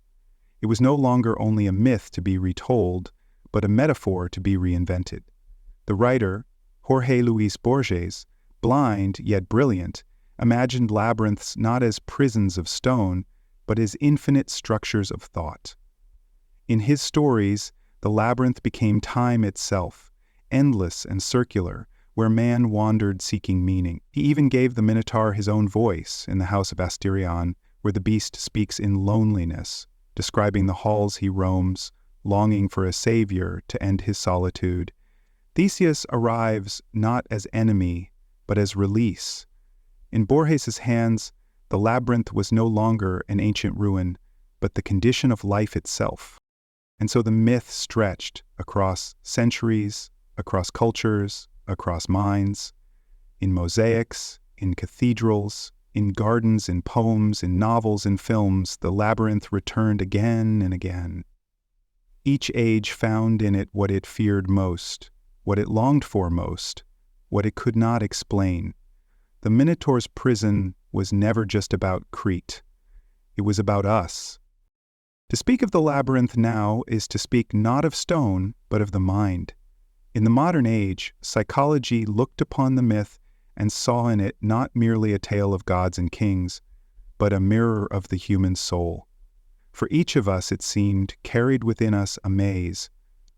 It was no longer only a myth to be retold, but a metaphor to be reinvented. The writer, Jorge Luis Borges, blind yet brilliant, imagined labyrinths not as prisons of stone, but as infinite structures of thought. In his stories, the labyrinth became time itself, endless and circular, where man wandered seeking meaning. He even gave the Minotaur his own voice in the house of Asterion, where the beast speaks in loneliness, describing the halls he roams, longing for a savior to end his solitude. Theseus arrives not as enemy, but as release. In Borges's hands, the labyrinth was no longer an ancient ruin, but the condition of life itself. And so the myth stretched across centuries, across cultures, across minds, in mosaics, in cathedrals, in gardens, in poems, in novels, in films. The labyrinth returned again and again. Each age found in it what it feared most, what it longed for most, what it could not explain. The Minotaur's prison was never just about Crete. It was about us. To speak of the labyrinth now is to speak not of stone, but of the mind. In the modern age, psychology looked upon the myth and saw in it not merely a tale of gods and kings, but a mirror of the human soul. For each of us, it seemed, carried within us a maze,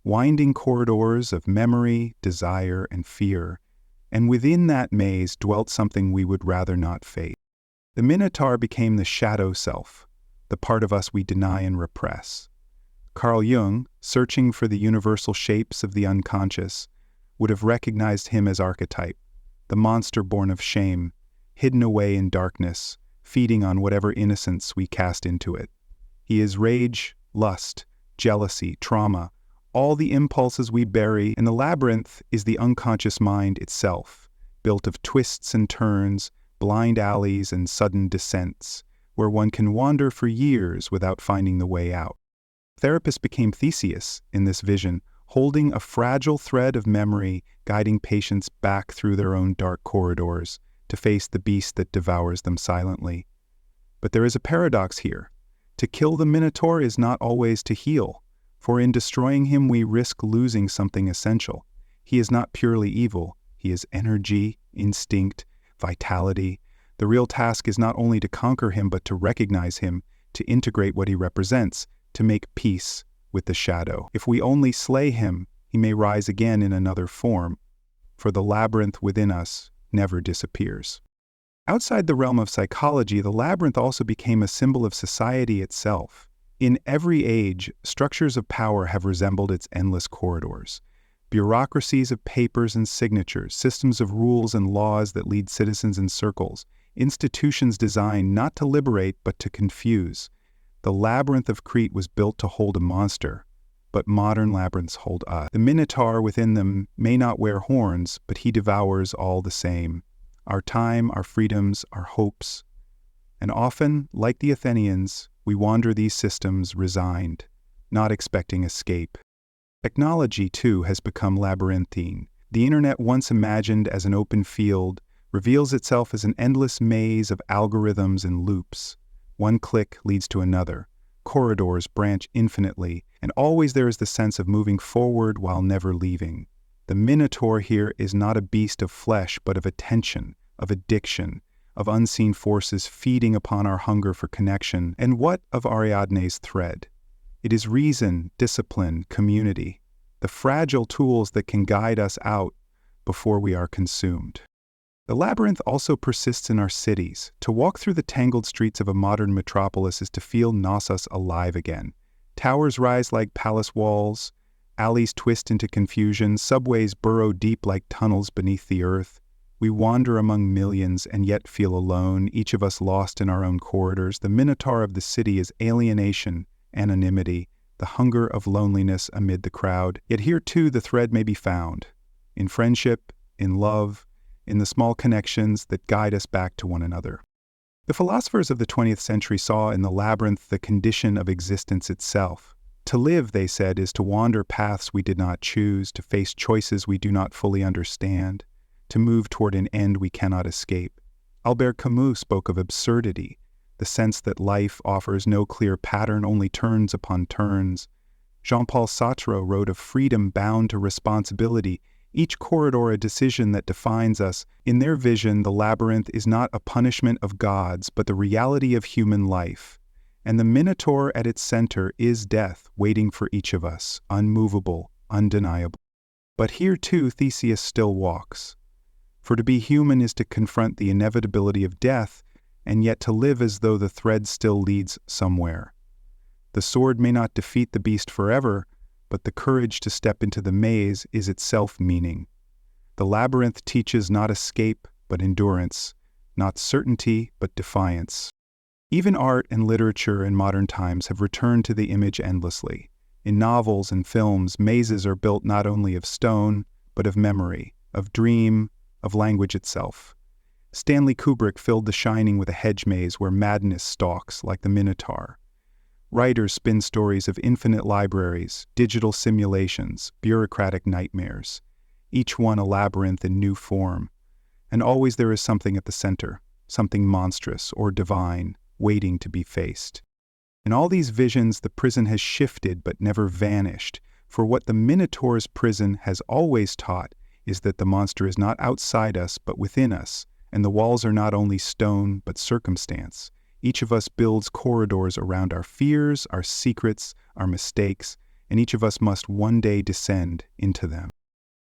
winding corridors of memory, desire, and fear, and within that maze dwelt something we would rather not face. The Minotaur became the shadow self, the part of us we deny and repress. Carl Jung, searching for the universal shapes of the unconscious, would have recognized him as archetype, the monster born of shame, hidden away in darkness, feeding on whatever innocence we cast into it. He is rage, lust, jealousy, trauma, all the impulses we bury, and the labyrinth is the unconscious mind itself, built of twists and turns, blind alleys and sudden descents, where one can wander for years without finding the way out. Therapist became Theseus in this vision, holding a fragile thread of memory, guiding patients back through their own dark corridors to face the beast that devours them silently. But there is a paradox here. To kill the Minotaur is not always to heal, for in destroying him we risk losing something essential. He is not purely evil. He is energy, instinct, vitality. The real task is not only to conquer him, but to recognize him, to integrate what he represents, to make peace with the shadow. If we only slay him, he may rise again in another form, for the labyrinth within us never disappears. Outside the realm of psychology, the labyrinth also became a symbol of society itself. In every age, structures of power have resembled its endless corridors. Bureaucracies of papers and signatures, systems of rules and laws that lead citizens in circles, institutions designed not to liberate but to confuse. The labyrinth of Crete was built to hold a monster, but modern labyrinths hold us. The Minotaur within them may not wear horns, but he devours all the same. Our time, our freedoms, our hopes. And often, like the Athenians, we wander these systems resigned, not expecting escape. Technology, too, has become labyrinthine. The internet, once imagined as an open field, reveals itself as an endless maze of algorithms and loops. One click leads to another. Corridors branch infinitely, and always there is the sense of moving forward while never leaving. The Minotaur here is not a beast of flesh, but of attention, of addiction, of unseen forces feeding upon our hunger for connection. And what of Ariadne's thread? It is reason, discipline, community, the fragile tools that can guide us out before we are consumed. The labyrinth also persists in our cities. To walk through the tangled streets of a modern metropolis is to feel Knossos alive again. Towers rise like palace walls, alleys twist into confusion, subways burrow deep like tunnels beneath the earth. We wander among millions and yet feel alone, each of us lost in our own corridors. The Minotaur of the city is alienation, anonymity, the hunger of loneliness amid the crowd. Yet here too the thread may be found, in friendship, in love, in the small connections that guide us back to one another. The philosophers of the 20th century saw in the labyrinth the condition of existence itself. To live, they said, is to wander paths we did not choose, to face choices we do not fully understand, to move toward an end we cannot escape. Albert Camus spoke of absurdity, the sense that life offers no clear pattern, only turns upon turns. Jean-Paul Sartre wrote of freedom bound to responsibility, each corridor a decision that defines us. In their vision, the labyrinth is not a punishment of gods, but the reality of human life. And the Minotaur at its center is death, waiting for each of us, unmovable, undeniable. But here too Theseus still walks. For to be human is to confront the inevitability of death, and yet to live as though the thread still leads somewhere. The sword may not defeat the beast forever, but the courage to step into the maze is itself meaning. The labyrinth teaches not escape, but endurance, not certainty, but defiance. Even art and literature in modern times have returned to the image endlessly. In novels and films, mazes are built not only of stone, but of memory, of dream, of language itself. Stanley Kubrick filled The Shining with a hedge maze where madness stalks like the Minotaur. Writers spin stories of infinite libraries, digital simulations, bureaucratic nightmares, each one a labyrinth in new form. And always there is something at the center, something monstrous or divine, waiting to be faced. In all these visions, the prison has shifted but never vanished, for what the Minotaur's prison has always taught is that the monster is not outside us but within us, and the walls are not only stone but circumstance. Each of us builds corridors around our fears, our secrets, our mistakes, and each of us must one day descend into them.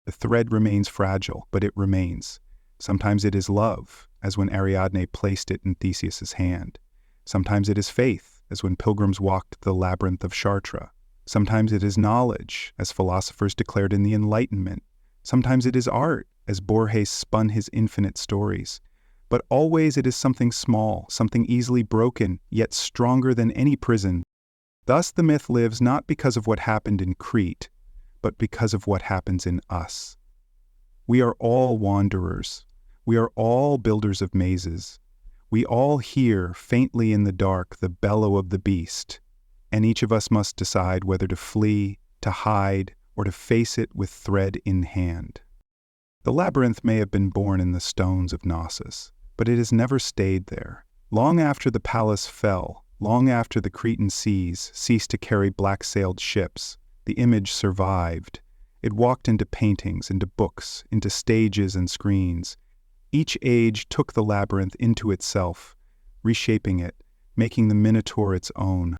The thread remains fragile, but it remains. Sometimes it is love, as when Ariadne placed it in Theseus's hand. Sometimes it is faith, as when pilgrims walked the labyrinth of Chartres. Sometimes it is knowledge, as philosophers declared in the Enlightenment. Sometimes it is art, as Borges spun his infinite stories. But always it is something small, something easily broken, yet stronger than any prison. Thus the myth lives not because of what happened in Crete, but because of what happens in us. We are all wanderers. We are all builders of mazes. We all hear, faintly in the dark, the bellow of the beast, and each of us must decide whether to flee, to hide, or to face it with thread in hand. The labyrinth may have been born in the stones of Knossos, but it has never stayed there. Long after the palace fell, long after the Cretan seas ceased to carry black-sailed ships, the image survived. It walked into paintings, into books, into stages and screens. Each age took the labyrinth into itself, reshaping it, making the Minotaur its own.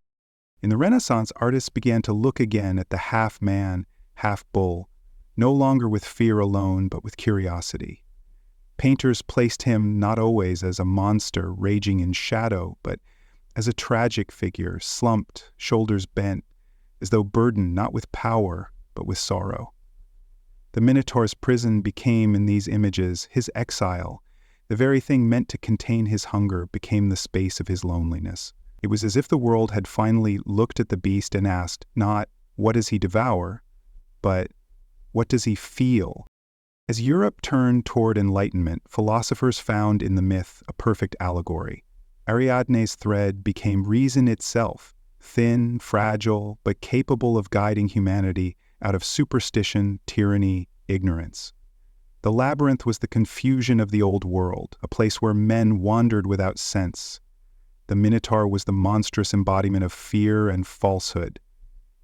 In the Renaissance, artists began to look again at the half-man, half-bull, no longer with fear alone, but with curiosity. Painters placed him not always as a monster raging in shadow, but as a tragic figure, slumped, shoulders bent, as though burdened not with power, but with sorrow. The Minotaur's prison became, in these images, his exile. The very thing meant to contain his hunger became the space of his loneliness. It was as if the world had finally looked at the beast and asked, not, what does he devour, but, what does he feel? As Europe turned toward enlightenment, philosophers found in the myth a perfect allegory. Ariadne's thread became reason itself, thin, fragile, but capable of guiding humanity out of superstition, tyranny, ignorance. The labyrinth was the confusion of the old world, a place where men wandered without sense. The Minotaur was the monstrous embodiment of fear and falsehood.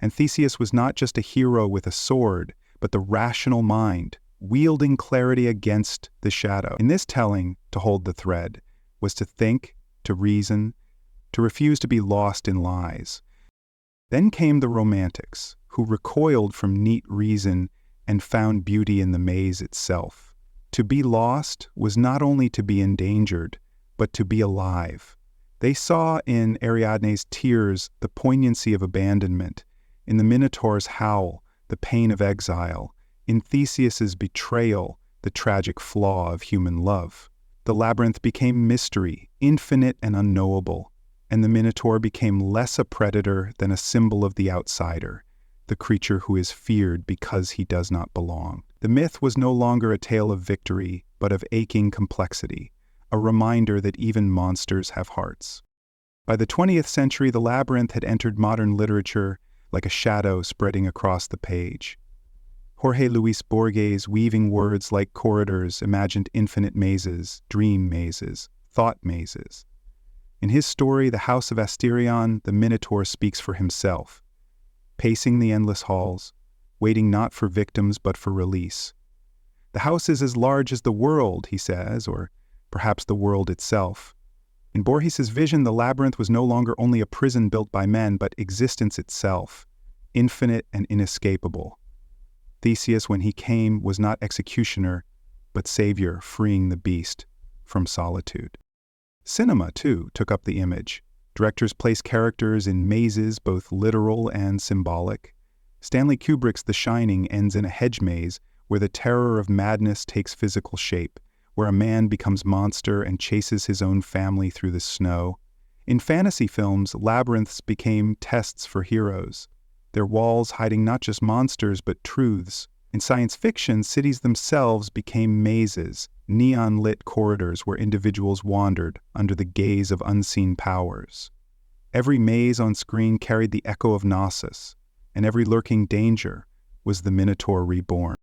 And Theseus was not just a hero with a sword, but the rational mind, wielding clarity against the shadow. In this telling, to hold the thread was to think, to reason, to refuse to be lost in lies. Then came the Romantics, who recoiled from neat reason and found beauty in the maze itself. To be lost was not only to be endangered, but to be alive. They saw in Ariadne's tears the poignancy of abandonment, in the Minotaur's howl the pain of exile, in Theseus's betrayal the tragic flaw of human love. The labyrinth became mystery, infinite and unknowable, and the Minotaur became less a predator than a symbol of the outsider, the creature who is feared because he does not belong. The myth was no longer a tale of victory, but of aching complexity, a reminder that even monsters have hearts. By the 20th century, the labyrinth had entered modern literature like a shadow spreading across the page. Jorge Luis Borges, weaving words like corridors, imagined infinite mazes, dream mazes, thought mazes. In his story, The House of Asterion, the Minotaur speaks for himself, pacing the endless halls, waiting not for victims but for release. The house is as large as the world, he says, or perhaps the world itself. In Borges's vision, the labyrinth was no longer only a prison built by men, but existence itself, infinite and inescapable. Theseus, when he came, was not executioner, but savior, freeing the beast from solitude. Cinema, too, took up the image. Directors placed characters in mazes, both literal and symbolic. Stanley Kubrick's The Shining ends in a hedge maze where the terror of madness takes physical shape, where a man becomes monster and chases his own family through the snow. In fantasy films, labyrinths became tests for heroes, their walls hiding not just monsters but truths. In science fiction, cities themselves became mazes, neon-lit corridors where individuals wandered under the gaze of unseen powers. Every maze on screen carried the echo of Knossos, and every lurking danger was the Minotaur reborn.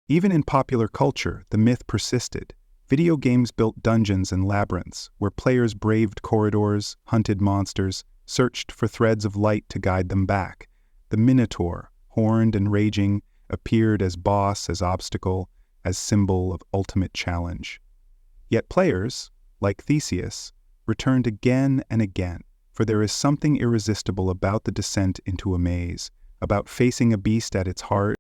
Even in popular culture, the myth persisted. Video games built dungeons and labyrinths, where players braved corridors, hunted monsters, searched for threads of light to guide them back. The Minotaur, horned and raging, appeared as boss, as obstacle, as symbol of ultimate challenge. Yet players, like Theseus, returned again and again, for there is something irresistible about the descent into a maze, about facing a beast at its heart.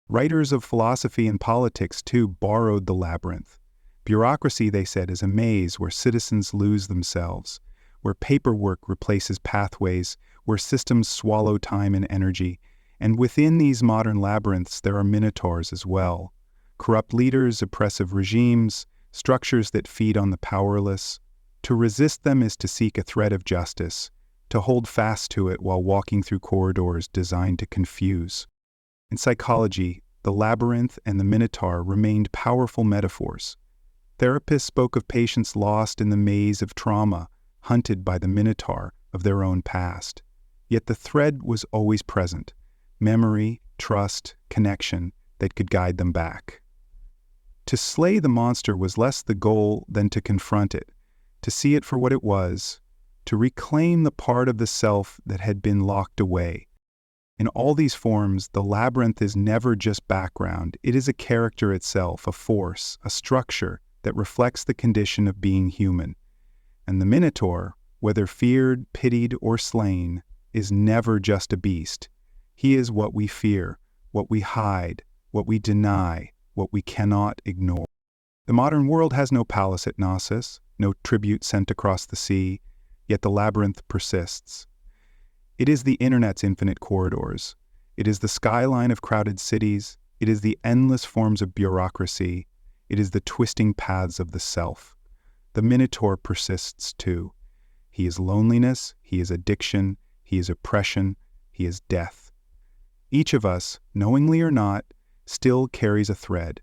Writers of philosophy and politics, too, borrowed the labyrinth. Bureaucracy, they said, is a maze where citizens lose themselves, where paperwork replaces pathways, where systems swallow time and energy. And within these modern labyrinths, there are minotaurs as well. Corrupt leaders, oppressive regimes, structures that feed on the powerless. To resist them is to seek a thread of justice, to hold fast to it while walking through corridors designed to confuse. In psychology, the labyrinth and the minotaur remained powerful metaphors. Therapists spoke of patients lost in the maze of trauma, hunted by the minotaur of their own past. Yet the thread was always present. Memory, trust, connection that could guide them back. To slay the monster was less the goal than to confront it, to see it for what it was, to reclaim the part of the self that had been locked away. In all these forms, the labyrinth is never just background. It is a character itself, a force, a structure that reflects the condition of being human. And the Minotaur, whether feared, pitied, or slain, is never just a beast. He is what we fear, what we hide, what we deny, what we cannot ignore. The modern world has no palace at Knossos, no tribute sent across the sea, yet the labyrinth persists. It is the internet's infinite corridors. It is the skyline of crowded cities. It is the endless forms of bureaucracy. It is the twisting paths of the self. The Minotaur persists too. He is loneliness, he is addiction, he is oppression, he is death. Each of us, knowingly or not, still carries a thread.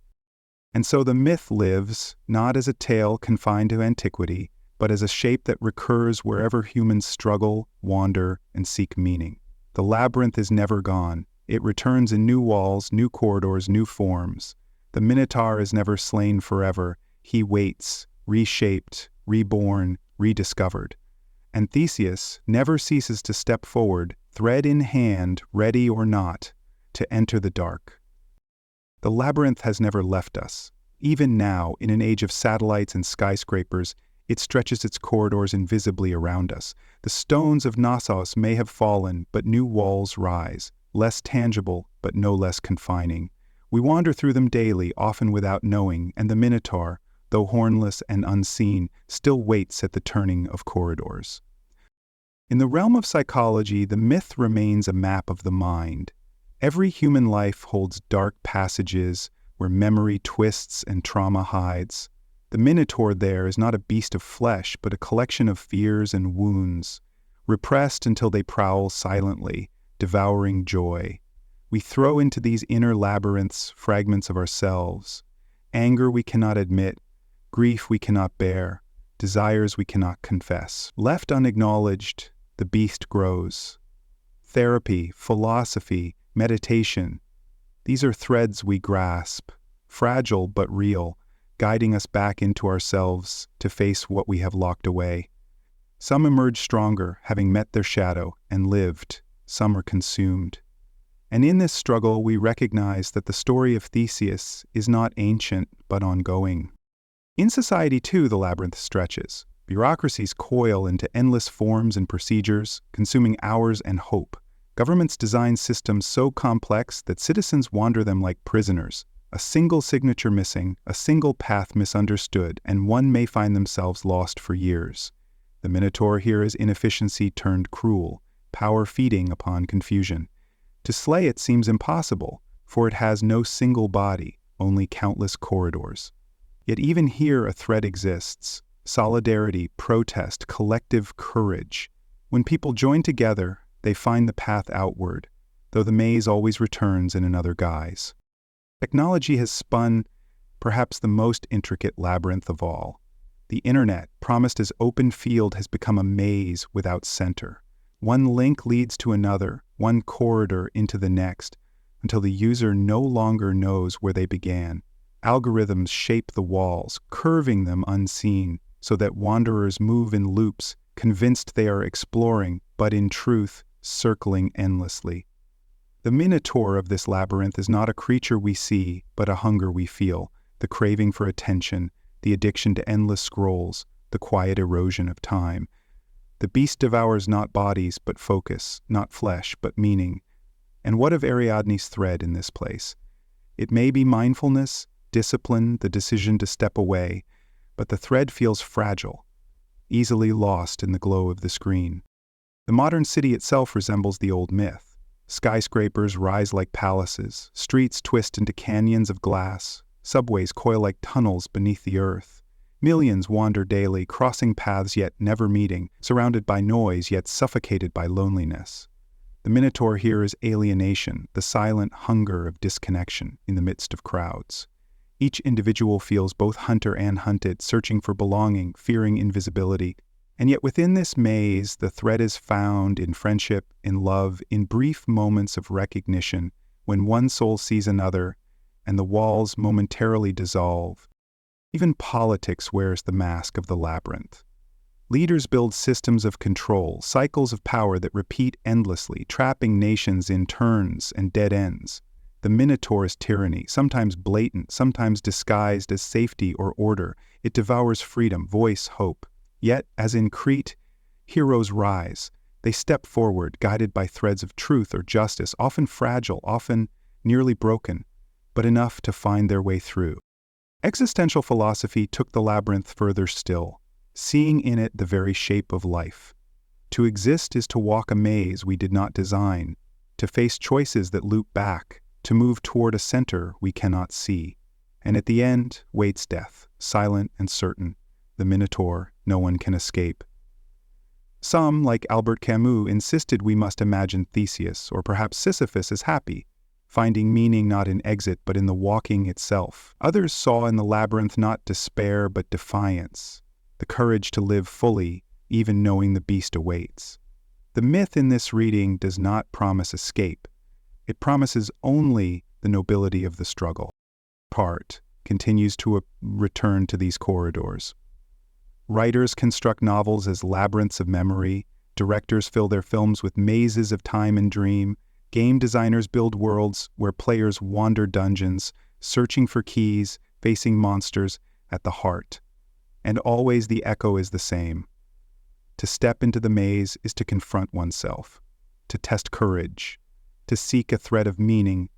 And so the myth lives, not as a tale confined to antiquity, but as a shape that recurs wherever humans struggle, wander, and seek meaning. The labyrinth is never gone. It returns in new walls, new corridors, new forms. The Minotaur is never slain forever. He waits, reshaped, reborn, rediscovered. And Theseus never ceases to step forward, thread in hand, ready or not, to enter the dark. The labyrinth has never left us. Even now, in an age of satellites and skyscrapers, it stretches its corridors invisibly around us. The stones of Knossos may have fallen, but new walls rise, less tangible, but no less confining. We wander through them daily, often without knowing, and the Minotaur, though hornless and unseen, still waits at the turning of corridors. In the realm of psychology, the myth remains a map of the mind. Every human life holds dark passages where memory twists and trauma hides. The Minotaur there is not a beast of flesh, but a collection of fears and wounds, repressed until they prowl silently, devouring joy. We throw into these inner labyrinths fragments of ourselves, anger we cannot admit, grief we cannot bear, desires we cannot confess. Left unacknowledged, the beast grows. Therapy, philosophy, meditation, these are threads we grasp, fragile but real, guiding us back into ourselves to face what we have locked away. Some emerge stronger, having met their shadow and lived. Some are consumed. And in this struggle, we recognize that the story of Theseus is not ancient, but ongoing. In society, too, the labyrinth stretches. Bureaucracies coil into endless forms and procedures, consuming hours and hope. Governments design systems so complex that citizens wander them like prisoners. A single signature missing, a single path misunderstood, and one may find themselves lost for years. The Minotaur here is inefficiency turned cruel, power feeding upon confusion. To slay it seems impossible, for it has no single body, only countless corridors. Yet even here a thread exists: solidarity, protest, collective courage. When people join together, they find the path outward, though the maze always returns in another guise. Technology has spun perhaps the most intricate labyrinth of all. The internet, promised as open field, has become a maze without center. One link leads to another, one corridor into the next, until the user no longer knows where they began. Algorithms shape the walls, curving them unseen, so that wanderers move in loops, convinced they are exploring, but in truth, circling endlessly. The Minotaur of this labyrinth is not a creature we see, but a hunger we feel, the craving for attention, the addiction to endless scrolls, the quiet erosion of time. The beast devours not bodies, but focus, not flesh, but meaning. And what of Ariadne's thread in this place? It may be mindfulness, discipline, the decision to step away, but the thread feels fragile, easily lost in the glow of the screen. The modern city itself resembles the old myth. Skyscrapers rise like palaces, streets twist into canyons of glass, subways coil like tunnels beneath the earth. Millions wander daily, crossing paths yet never meeting, surrounded by noise yet suffocated by loneliness. The Minotaur here is alienation, the silent hunger of disconnection in the midst of crowds. Each individual feels both hunter and hunted, searching for belonging, fearing invisibility. And yet within this maze, the thread is found in friendship, in love, in brief moments of recognition, when one soul sees another, and the walls momentarily dissolve. Even politics wears the mask of the labyrinth. Leaders build systems of control, cycles of power that repeat endlessly, trapping nations in turns and dead ends. The Minotaur's tyranny, sometimes blatant, sometimes disguised as safety or order, it devours freedom, voice, hope. Yet, as in Crete, heroes rise. They step forward, guided by threads of truth or justice, often fragile, often nearly broken, but enough to find their way through. Existential philosophy took the labyrinth further still, seeing in it the very shape of life. To exist is to walk a maze we did not design, to face choices that loop back, to move toward a center we cannot see. And at the end waits death, silent and certain. The Minotaur no one can escape. Some, like Albert Camus, insisted we must imagine Theseus, or perhaps Sisyphus, as happy, finding meaning not in exit but in the walking itself. Others saw in the labyrinth not despair but defiance, the courage to live fully, even knowing the beast awaits. The myth in this reading does not promise escape. It promises only the nobility of the struggle. Part continues to return to these corridors. Writers construct novels as labyrinths of memory, directors fill their films with mazes of time and dream, game designers build worlds where players wander dungeons, searching for keys, facing monsters at the heart. And always the echo is the same. To step into the maze is to confront oneself, to test courage, to seek a thread of meaning.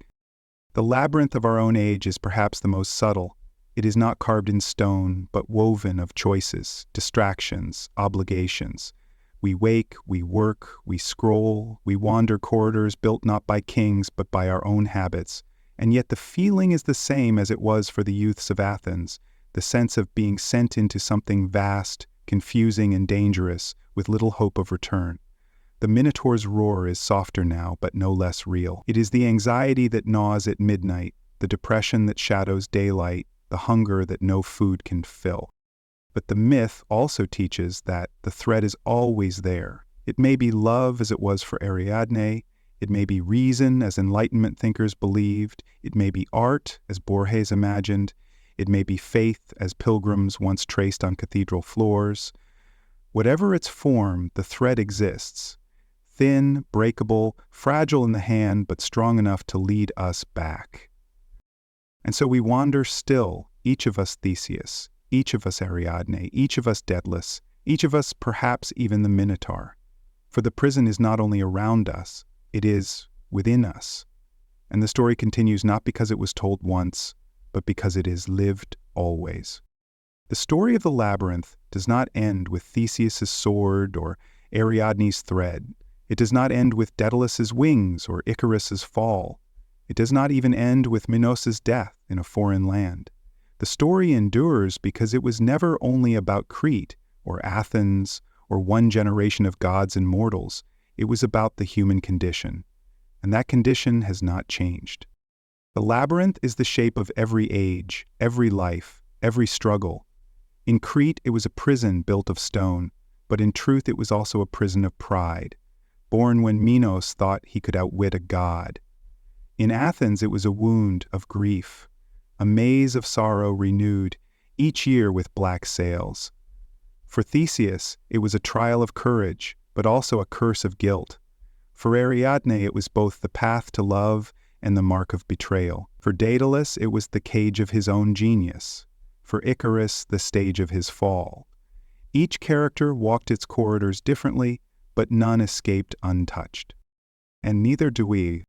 The labyrinth of our own age is perhaps the most subtle. It is not carved in stone, but woven of choices, distractions, obligations. We wake, we work, we scroll, we wander corridors built not by kings, but by our own habits. And yet the feeling is the same as it was for the youths of Athens, the sense of being sent into something vast, confusing, and dangerous, with little hope of return. The Minotaur's roar is softer now, but no less real. It is the anxiety that gnaws at midnight, the depression that shadows daylight, the hunger that no food can fill. But the myth also teaches that the thread is always there. It may be love as it was for Ariadne, it may be reason as Enlightenment thinkers believed, it may be art as Borges imagined, it may be faith as pilgrims once traced on cathedral floors. Whatever its form, the thread exists. Thin, breakable, fragile in the hand, but strong enough to lead us back. And so we wander still, each of us Theseus, each of us Ariadne, each of us Daedalus, each of us perhaps even the Minotaur. For the prison is not only around us, it is within us. And the story continues not because it was told once, but because it is lived always. The story of the labyrinth does not end with Theseus' sword or Ariadne's thread. It does not end with Daedalus' wings or Icarus' fall. It does not even end with Minos' death in a foreign land. The story endures because it was never only about Crete or Athens or one generation of gods and mortals. It was about the human condition, and that condition has not changed. The labyrinth is the shape of every age, every life, every struggle. In Crete, it was a prison built of stone, but in truth it was also a prison of pride, born when Minos thought he could outwit a god. In Athens, it was a wound of grief, a maze of sorrow renewed, each year with black sails. For Theseus, it was a trial of courage, but also a curse of guilt. For Ariadne, it was both the path to love and the mark of betrayal. For Daedalus, it was the cage of his own genius. For Icarus, the stage of his fall. Each character walked its corridors differently, but none escaped untouched. And neither do we.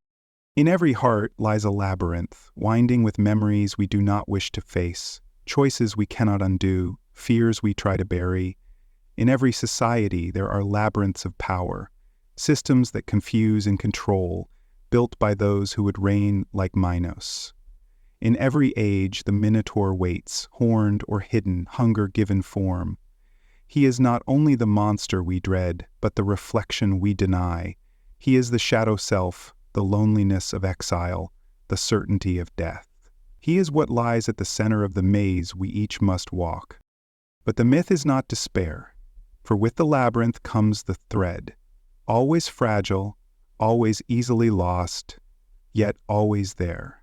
In every heart lies a labyrinth, winding with memories we do not wish to face, choices we cannot undo, fears we try to bury. In every society there are labyrinths of power, systems that confuse and control, built by those who would reign like Minos. In every age the Minotaur waits, horned or hidden, hunger given form. He is not only the monster we dread, but the reflection we deny. He is the shadow self, the loneliness of exile, the certainty of death. He is what lies at the center of the maze we each must walk. But the myth is not despair, for with the labyrinth comes the thread, always fragile, always easily lost, yet always there.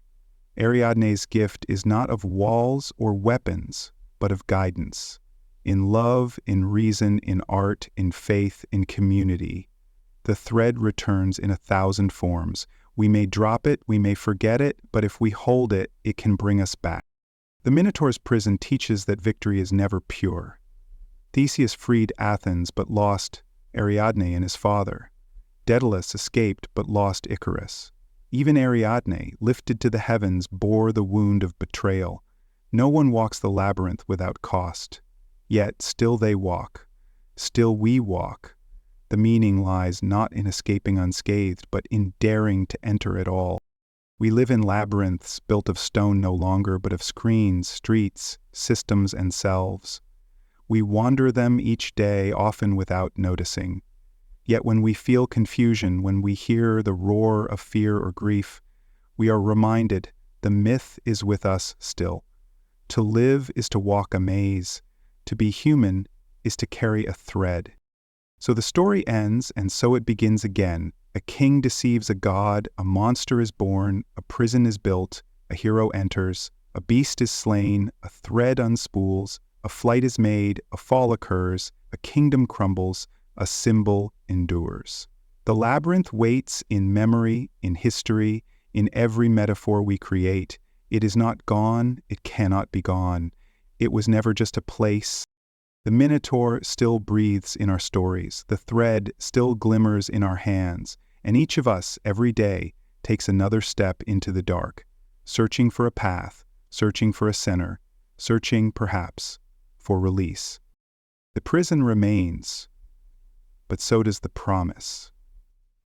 Ariadne's gift is not of walls or weapons, but of guidance. In love, in reason, in art, in faith, in community. The thread returns in 1,000 forms. We may drop it, we may forget it, but if we hold it, it can bring us back. The Minotaur's prison teaches that victory is never pure. Theseus freed Athens but lost Ariadne and his father. Daedalus escaped but lost Icarus. Even Ariadne, lifted to the heavens, bore the wound of betrayal. No one walks the labyrinth without cost. Yet still they walk. Still we walk. The meaning lies not in escaping unscathed, but in daring to enter it all. We live in labyrinths built of stone no longer, but of screens, streets, systems, and selves. We wander them each day, often without noticing. Yet when we feel confusion, when we hear the roar of fear or grief, we are reminded the myth is with us still. To live is to walk a maze. To be human is to carry a thread. So the story ends, and so it begins again. A king deceives a god, a monster is born, a prison is built, a hero enters, a beast is slain, a thread unspools, a flight is made, a fall occurs, a kingdom crumbles, a symbol endures. The labyrinth waits in memory, in history, in every metaphor we create. It is not gone, it cannot be gone. It was never just a place. The Minotaur still breathes in our stories, the thread still glimmers in our hands, and each of us, every day, takes another step into the dark, searching for a path, searching for a center, searching, perhaps, for release. The prison remains, but so does the promise.